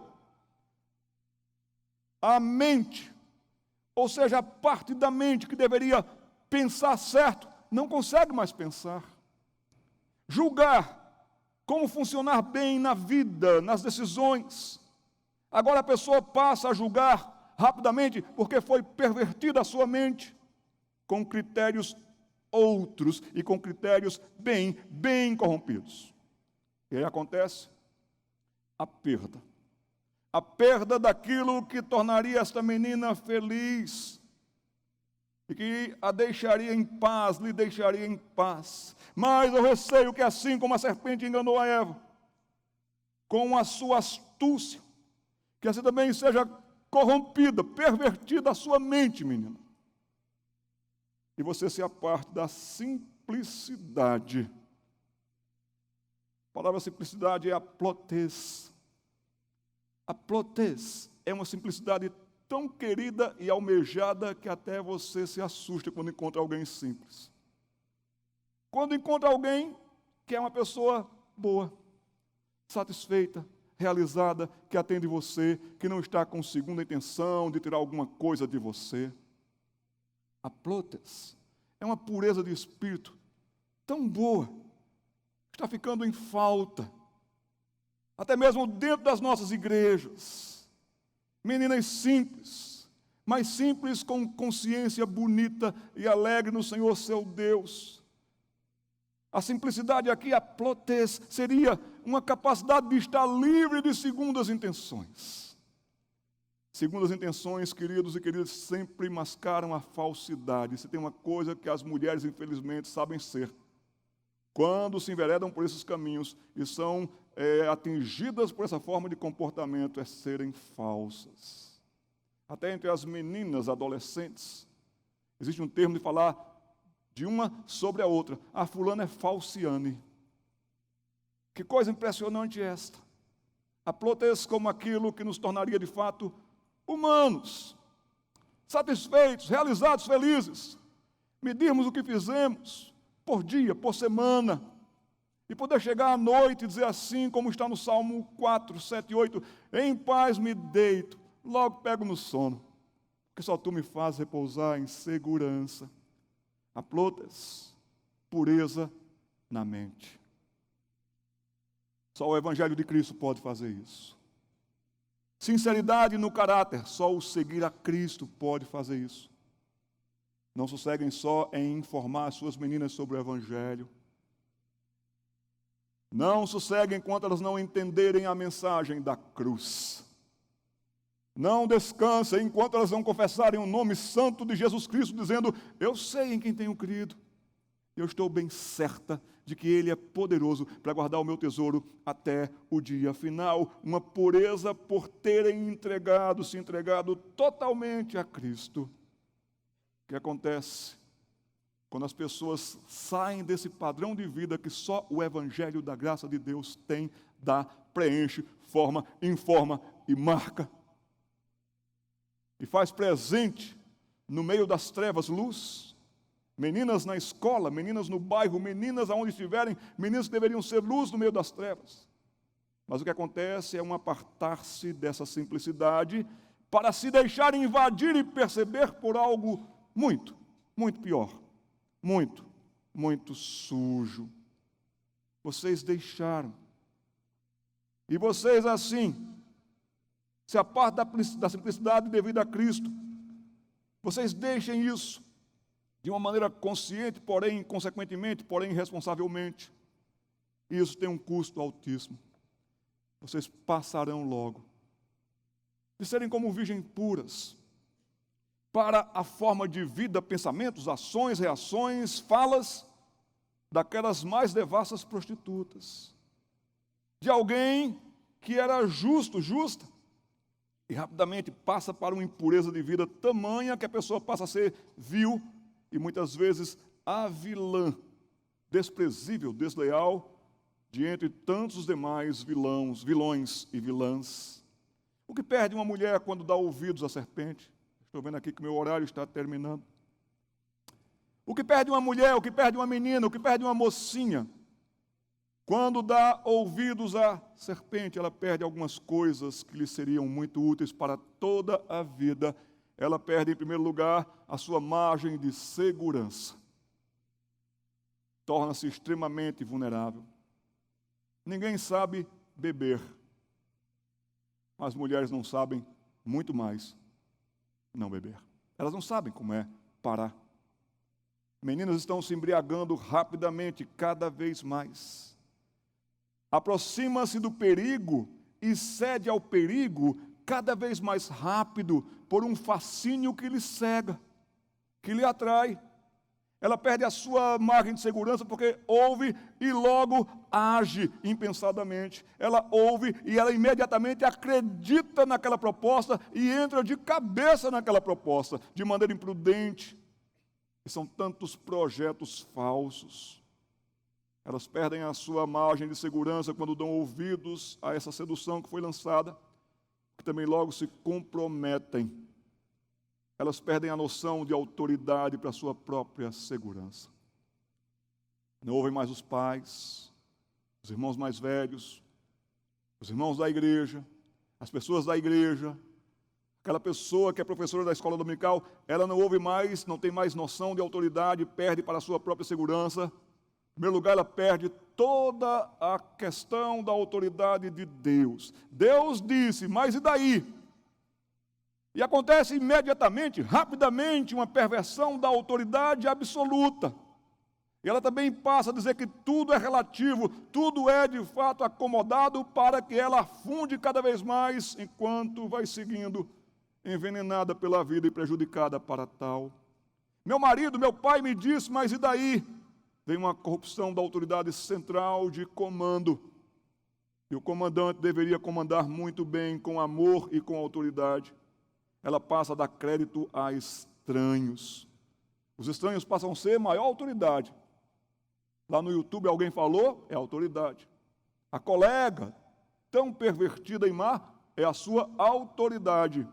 A mente, ou seja, a parte da mente que deveria pensar certo, não consegue mais pensar. Julgar como funcionar bem na vida, nas decisões. Agora a pessoa passa a julgar rapidamente porque foi pervertida a sua mente com critérios outros e com critérios bem corrompidos. E aí acontece a perda. A perda daquilo que tornaria esta menina feliz e que a deixaria em paz, lhe deixaria em paz. Mas eu receio que assim como a serpente enganou a Eva, com a sua astúcia, que assim também seja corrompida, pervertida a sua mente, menina. E você se aparte da simplicidade. A palavra simplicidade é aplotês. Aplotês é uma simplicidade tão querida e almejada que até você se assusta quando encontra alguém simples. Quando encontra alguém que é uma pessoa boa, satisfeita, realizada, que atende você, que não está com segunda intenção de tirar alguma coisa de você. Aplotês é uma pureza de espírito tão boa, está ficando em falta, até mesmo dentro das nossas igrejas. Meninas simples, mas simples com consciência bonita e alegre no Senhor seu Deus. A simplicidade aqui, a plotez, seria uma capacidade de estar livre de segundas intenções. Segundas intenções, queridos e queridas, sempre mascaram a falsidade. Se tem uma coisa que as mulheres, infelizmente, sabem ser, quando se enveredam por esses caminhos e são atingidas por essa forma de comportamento, é serem falsas. Até entre as meninas adolescentes, existe um termo de falar de uma sobre a outra. A fulana é Falciane. Que coisa impressionante esta. A Plotes como aquilo que nos tornaria de fato humanos, satisfeitos, realizados, felizes. Medirmos o que fizemos por dia, por semana, e poder chegar à noite e dizer assim, como está no Salmo 4, 7 e 8, em paz me deito, logo pego no sono, porque só tu me fazes repousar em segurança. A Plotes, pureza na mente. Só o Evangelho de Cristo pode fazer isso. Sinceridade no caráter, só o seguir a Cristo pode fazer isso. Não sosseguem só em informar as suas meninas sobre o Evangelho. Não sosseguem enquanto elas não entenderem a mensagem da cruz. Não descansem enquanto elas não confessarem o nome santo de Jesus Cristo, dizendo, eu sei em quem tenho crido. Eu estou bem certa de que Ele é poderoso para guardar o meu tesouro até o dia final. Uma pureza por terem se entregado totalmente a Cristo. O que acontece quando as pessoas saem desse padrão de vida que só o Evangelho da graça de Deus tem, dá, preenche, forma, informa e marca. E faz presente no meio das trevas luz. Meninas na escola, meninas no bairro, meninas aonde estiverem, meninas que deveriam ser luz no meio das trevas. Mas o que acontece é um apartar-se dessa simplicidade para se deixar invadir e perceber por algo muito, muito pior. Muito, muito sujo. Vocês deixaram. E vocês assim, se apartam da simplicidade devido a Cristo. Vocês deixem isso de uma maneira consciente, porém, consequentemente, porém, responsavelmente. E isso tem um custo altíssimo. Vocês passarão logo de serem como virgens puras, para a forma de vida, pensamentos, ações, reações, falas daquelas mais devassas prostitutas. De alguém que era justo, justa, e rapidamente passa para uma impureza de vida tamanha que a pessoa passa a ser vil e muitas vezes a vilã, desprezível, desleal, de entre tantos demais vilões e vilãs. O que perde uma mulher quando dá ouvidos à serpente? Estou vendo aqui que meu horário está terminando. O que perde uma mulher, o que perde uma menina, o que perde uma mocinha, quando dá ouvidos à serpente, ela perde algumas coisas que lhe seriam muito úteis para toda a vida. Ela perde, em primeiro lugar, a sua margem de segurança. Torna-se extremamente vulnerável. Ninguém sabe beber, mas mulheres não sabem muito mais não beber. Elas não sabem como é parar. Meninas estão se embriagando rapidamente, cada vez mais. Aproxima-se do perigo e cede ao perigo cada vez mais rápido por um fascínio que lhe cega, que lhe atrai. Ela perde a sua margem de segurança porque ouve e logo age impensadamente. Ela ouve e ela imediatamente acredita naquela proposta e entra de cabeça naquela proposta, de maneira imprudente. E são tantos projetos falsos. Elas perdem a sua margem de segurança quando dão ouvidos a essa sedução que foi lançada, que também logo se comprometem. Elas perdem a noção de autoridade para a sua própria segurança. Não ouvem mais os pais, os irmãos mais velhos, os irmãos da igreja, as pessoas da igreja. Aquela pessoa que é professora da escola dominical, ela não ouve mais, não tem mais noção de autoridade, perde para a sua própria segurança. Em primeiro lugar, ela perde toda a questão da autoridade de Deus. Deus disse, mas e daí? E acontece imediatamente, rapidamente, uma perversão da autoridade absoluta. E ela também passa a dizer que tudo é relativo, tudo é de fato acomodado para que ela afunde cada vez mais, enquanto vai seguindo, envenenada pela vida e prejudicada para tal. Meu marido, meu pai me disse, mas e daí? Vem uma corrupção da autoridade central de comando. E o comandante deveria comandar muito bem, com amor e com autoridade. Ela passa a dar crédito a estranhos. Os estranhos passam a ser maior autoridade. Lá no YouTube alguém falou, é autoridade. A colega, tão pervertida e má, é a sua autoridade.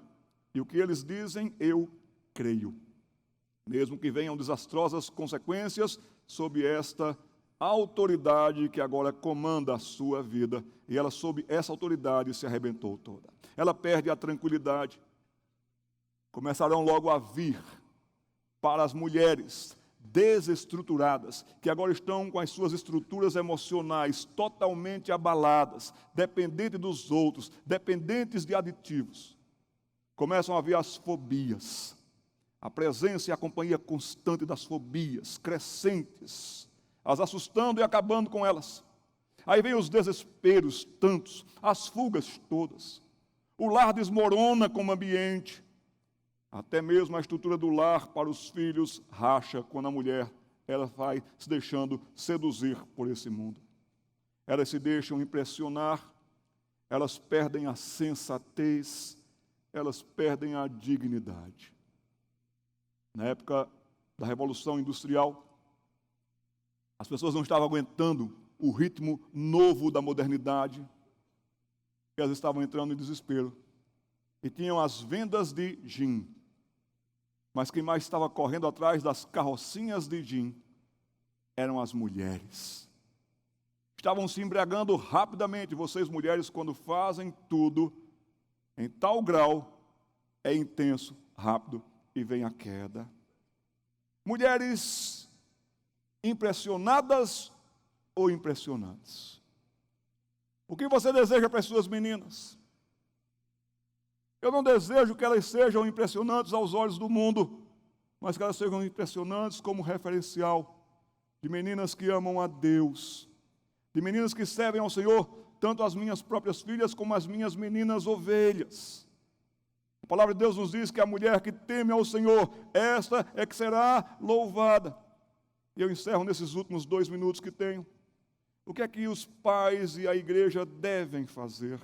E o que eles dizem, eu creio. Mesmo que venham desastrosas consequências sob esta autoridade que agora comanda a sua vida. E ela, sob essa autoridade, se arrebentou toda. Ela perde a tranquilidade. Começarão logo a vir para as mulheres desestruturadas, que agora estão com as suas estruturas emocionais totalmente abaladas, dependentes dos outros, dependentes de aditivos. Começam a vir as fobias, a presença e a companhia constante das fobias, crescentes, as assustando e acabando com elas. Aí vem os desesperos tantos, as fugas todas. O lar desmorona como ambiente. Até mesmo a estrutura do lar para os filhos racha quando a mulher ela vai se deixando seduzir por esse mundo. Elas se deixam impressionar, elas perdem a sensatez, elas perdem a dignidade. Na época da Revolução Industrial, as pessoas não estavam aguentando o ritmo novo da modernidade, e elas estavam entrando em desespero. E tinham as vendas de gin. Mas quem mais estava correndo atrás das carrocinhas de gin eram as mulheres. Estavam se embriagando rapidamente. Vocês, mulheres, quando fazem tudo em tal grau, é intenso, rápido, e vem a queda. Mulheres impressionadas ou impressionantes? O que você deseja para as suas meninas? Eu não desejo que elas sejam impressionantes aos olhos do mundo, mas que elas sejam impressionantes como referencial de meninas que amam a Deus, de meninas que servem ao Senhor, tanto as minhas próprias filhas como as minhas meninas ovelhas. A palavra de Deus nos diz que a mulher que teme ao Senhor, esta é que será louvada. E eu encerro nesses últimos 2 minutos que tenho. O que é que os pais e a igreja devem fazer?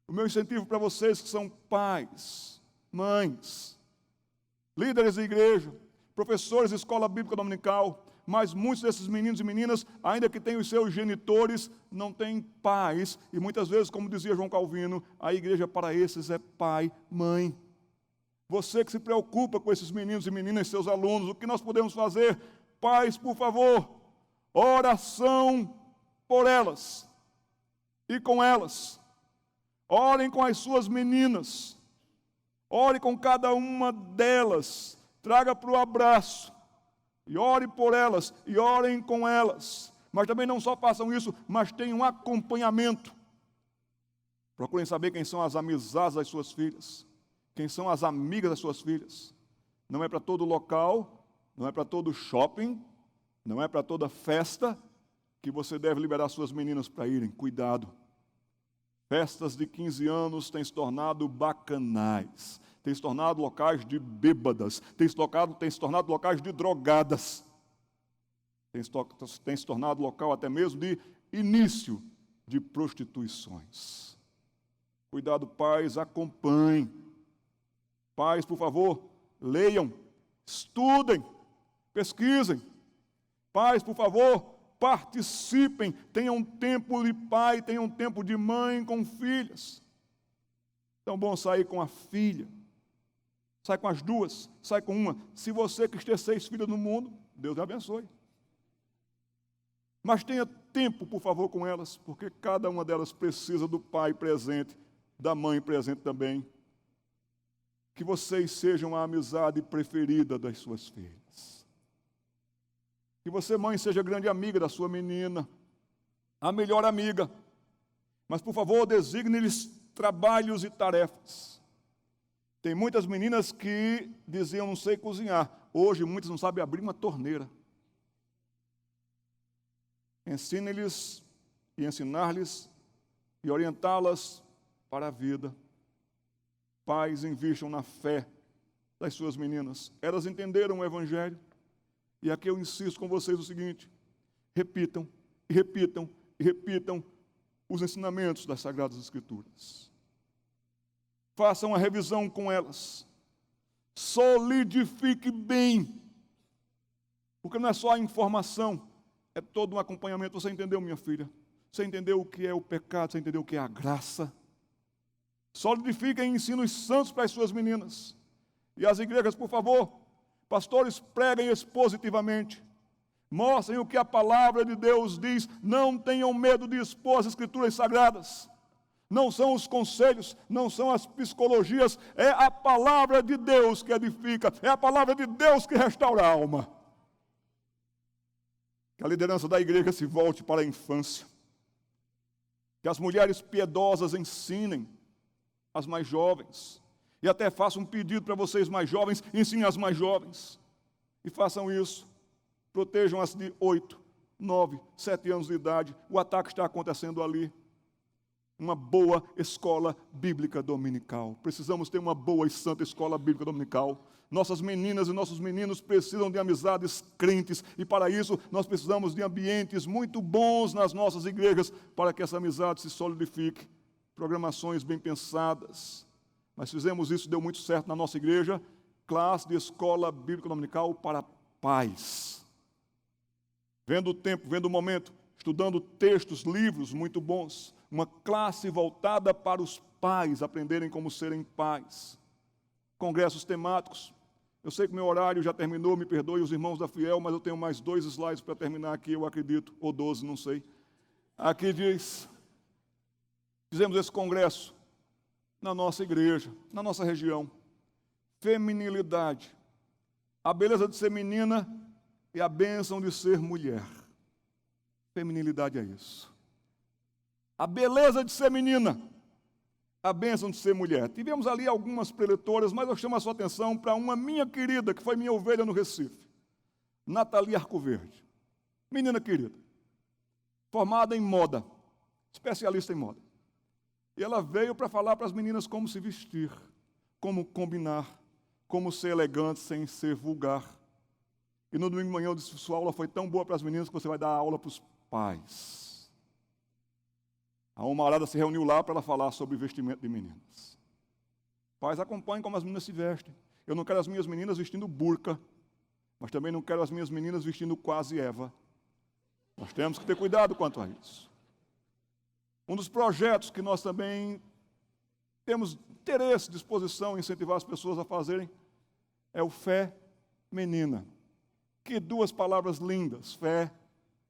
O meu incentivo para vocês que são pais, mães, líderes de igreja, professores de escola bíblica dominical, mas muitos desses meninos e meninas, ainda que tenham os seus genitores, não têm pais. E muitas vezes, como dizia João Calvino, a igreja para esses é pai, mãe. Você que se preocupa com esses meninos e meninas, seus alunos, o que nós podemos fazer? Pais, por favor, oração por elas e com elas. Orem com as suas meninas, ore com cada uma delas, traga para o abraço, e ore por elas, e orem com elas. Mas também não só façam isso, mas tenham um acompanhamento. Procurem saber quem são as amizades das suas filhas, quem são as amigas das suas filhas. Não é para todo local, não é para todo shopping, não é para toda festa que você deve liberar suas meninas para irem. Cuidado. Festas de 15 anos têm se tornado bacanais, têm se tornado locais de bêbadas, têm se tornado locais de drogadas, têm se tornado local até mesmo de início de prostituições. Cuidado, pais, acompanhem. Pais, por favor, leiam, estudem, pesquisem. Pais, por favor, participem, tenham um tempo de pai, tenham um tempo de mãe com filhas. Tão bom sair com a filha, sai com as duas, sai com uma. Se você quis ter 6 filhas no mundo, Deus lhe abençoe. Mas tenha tempo, por favor, com elas, porque cada uma delas precisa do pai presente, da mãe presente também. Que vocês sejam a amizade preferida das suas filhas. Que você, mãe, seja grande amiga da sua menina, a melhor amiga. Mas, por favor, designe-lhes trabalhos e tarefas. Tem muitas meninas que diziam, não sei cozinhar. Hoje, muitas não sabem abrir uma torneira. Ensine-lhes e ensinar-lhes e orientá-las para a vida. Pais, invistam na fé das suas meninas. Elas entenderam o Evangelho. E aqui eu insisto com vocês o seguinte: repitam, e repitam, e repitam os ensinamentos das Sagradas Escrituras. Façam a revisão com elas. Solidifique bem Porque não é só a informação, é todo um acompanhamento. Você entendeu, minha filha? Você entendeu o que é o pecado? Você entendeu o que é a graça? Solidifiquem ensinos santos para as suas meninas. E as igrejas, por favor, pastores, preguem expositivamente. Mostrem o que a palavra de Deus diz. Não tenham medo de expor as escrituras sagradas. Não são os conselhos, não são as psicologias, é a palavra de Deus que edifica, é a palavra de Deus que restaura a alma. Que a liderança da igreja se volte para a infância. Que as mulheres piedosas ensinem as mais jovens. E até faço um pedido para vocês mais jovens, ensinem as mais jovens. E façam isso. Protejam as de 8, 9, 7 anos de idade. O ataque está acontecendo ali. Uma boa escola bíblica dominical. Precisamos ter uma boa e santa escola bíblica dominical. Nossas meninas e nossos meninos precisam de amizades crentes. E para isso nós precisamos de ambientes muito bons nas nossas igrejas para que essa amizade se solidifique. Programações bem pensadas. Nós fizemos isso, deu muito certo na nossa igreja. Classe de escola bíblica dominical para pais. Vendo o tempo, vendo o momento, estudando textos, livros muito bons. Uma classe voltada para os pais aprenderem como serem pais. Congressos temáticos. Eu sei que meu horário já terminou, me perdoe os irmãos da Fiel, mas eu tenho mais 2 slides para terminar aqui, eu acredito, ou 12, não sei. Aqui diz, fizemos esse congresso na nossa igreja, na nossa região. Feminilidade. A beleza de ser menina e a bênção de ser mulher. Feminilidade é isso. A beleza de ser menina, a bênção de ser mulher. Tivemos ali algumas preletoras, mas eu chamo a sua atenção para uma minha querida, que foi minha ovelha no Recife, Nathalie Arcoverde. Menina querida, formada em moda, especialista em moda. E ela veio para falar para as meninas como se vestir, como combinar, como ser elegante sem ser vulgar. E no domingo de manhã eu disse, sua aula foi tão boa para as meninas que você vai dar aula para os pais. A Almarada se reuniu lá para ela falar sobre vestimento de meninas. Pais, acompanhem como as meninas se vestem. Eu não quero as minhas meninas vestindo burca, mas também não quero as minhas meninas vestindo quase Eva. Nós temos que ter cuidado quanto a isso. Um dos projetos que nós também temos interesse, disposição em incentivar as pessoas a fazerem é o Fé Menina. Que 2 palavras lindas, fé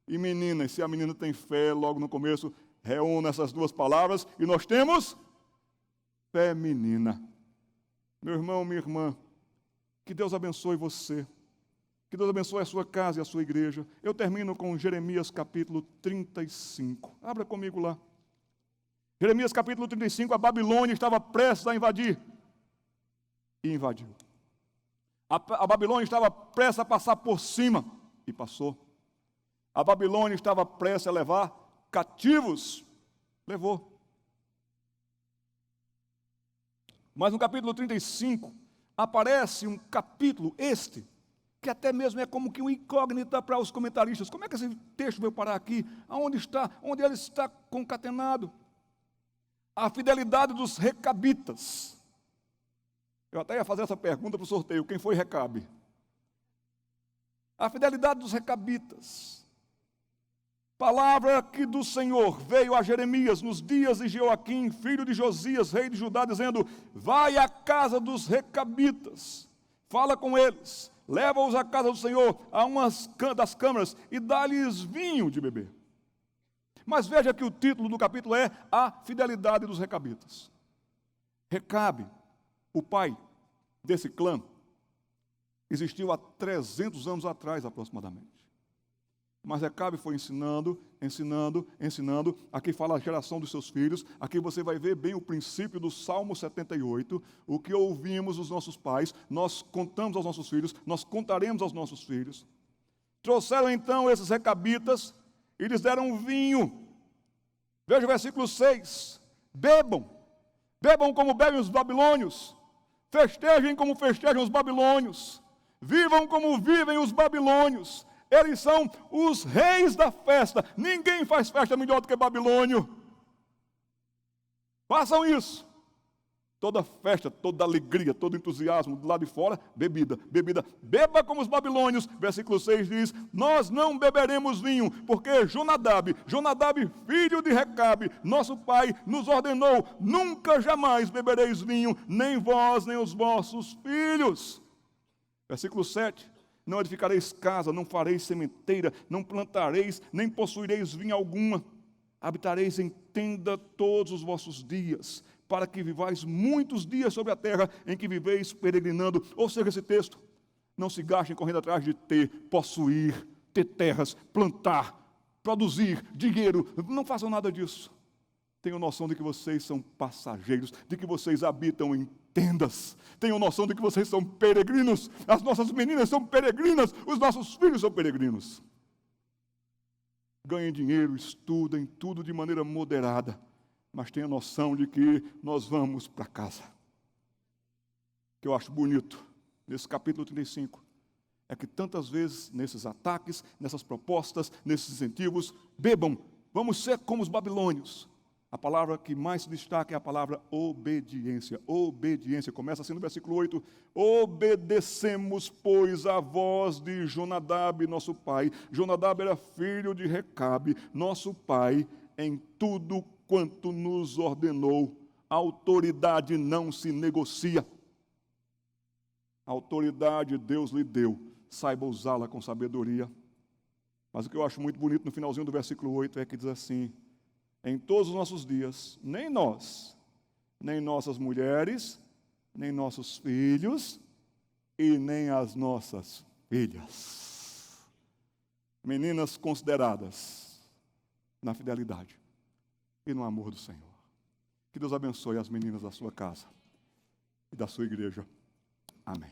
e menina. E se a menina tem fé, logo no começo, reúne essas 2 palavras e nós temos fé menina. Meu irmão, minha irmã, que Deus abençoe você. Que Deus abençoe a sua casa e a sua igreja. Eu termino com Jeremias capítulo 35. Abra comigo lá. Jeremias capítulo 35, a Babilônia estava prestes a invadir. E invadiu. A Babilônia estava prestes a passar por cima. E passou. A Babilônia estava prestes a levar cativos, levou. Mas no capítulo 35, aparece um capítulo, que até mesmo é como que uma incógnita para os comentaristas. Como é que esse texto veio parar aqui? Aonde está? Onde ele está concatenado? A fidelidade dos recabitas. Eu até ia fazer essa pergunta para o sorteio, quem foi Recabe? A fidelidade dos recabitas. Palavra que do Senhor veio a Jeremias nos dias de Joaquim, filho de Josias, rei de Judá, dizendo, vai à casa dos recabitas, fala com eles, leva-os à casa do Senhor, a umas das câmaras, e dá-lhes vinho de beber. Mas veja que o título do capítulo é a fidelidade dos recabitas. Recabe, o pai desse clã, existiu há 300 anos atrás aproximadamente. Mas Recabe foi ensinando. Aqui fala a geração dos seus filhos. Aqui você vai ver bem o princípio do Salmo 78. O que ouvimos dos nossos pais, nós contamos aos nossos filhos, nós contaremos aos nossos filhos. Trouxeram então esses recabitas e lhes deram vinho. Veja o versículo 6. Bebam como bebem os babilônios. Festejem como festejam os babilônios. Vivam como vivem os babilônios. Eles são os reis da festa. Ninguém faz festa melhor do que Babilônio. Façam isso. toda festa, toda alegria, todo entusiasmo, do lado de fora, bebida, bebida. Beba como os babilônios. Versículo 6 diz, nós não beberemos vinho, porque Jonadab, filho de Recabe, nosso pai, nos ordenou, nunca jamais bebereis vinho, nem vós, nem os vossos filhos. Versículo 7, não edificareis casa, não fareis sementeira, não plantareis, nem possuireis vinha alguma. Habitareis em tenda todos os vossos dias, para que vivais muitos dias sobre a terra em que viveis peregrinando. Ou seja, esse texto, não se gastem correndo atrás de ter, possuir, ter terras, plantar, produzir, dinheiro. Não façam nada disso. Tenham noção de que vocês são passageiros, de que vocês habitam em tendas. Tenham noção de que vocês são peregrinos. As nossas meninas são peregrinas, os nossos filhos são peregrinos. Ganhem dinheiro, estudem, tudo de maneira moderada, mas tenham noção de que nós vamos para casa. O que eu acho bonito, nesse capítulo 35, é que tantas vezes, nesses ataques, nessas propostas, nesses incentivos, bebam, vamos ser como os babilônios. A palavra que mais se destaca é a palavra obediência. Obediência, começa assim no versículo 8. Obedecemos, pois, a voz de Jonadab, nosso pai. Jonadab era filho de Recabe, nosso pai, em tudo quanto nos ordenou. A autoridade não se negocia. A autoridade Deus lhe deu. Saiba usá-la com sabedoria. Mas o que eu acho muito bonito no finalzinho do versículo 8 é que diz assim, em todos os nossos dias, nem nós, nem nossas mulheres, nem nossos filhos e nem as nossas filhas. Meninas consideradas na fidelidade e no amor do Senhor. Que Deus abençoe as meninas da sua casa e da sua igreja. Amém.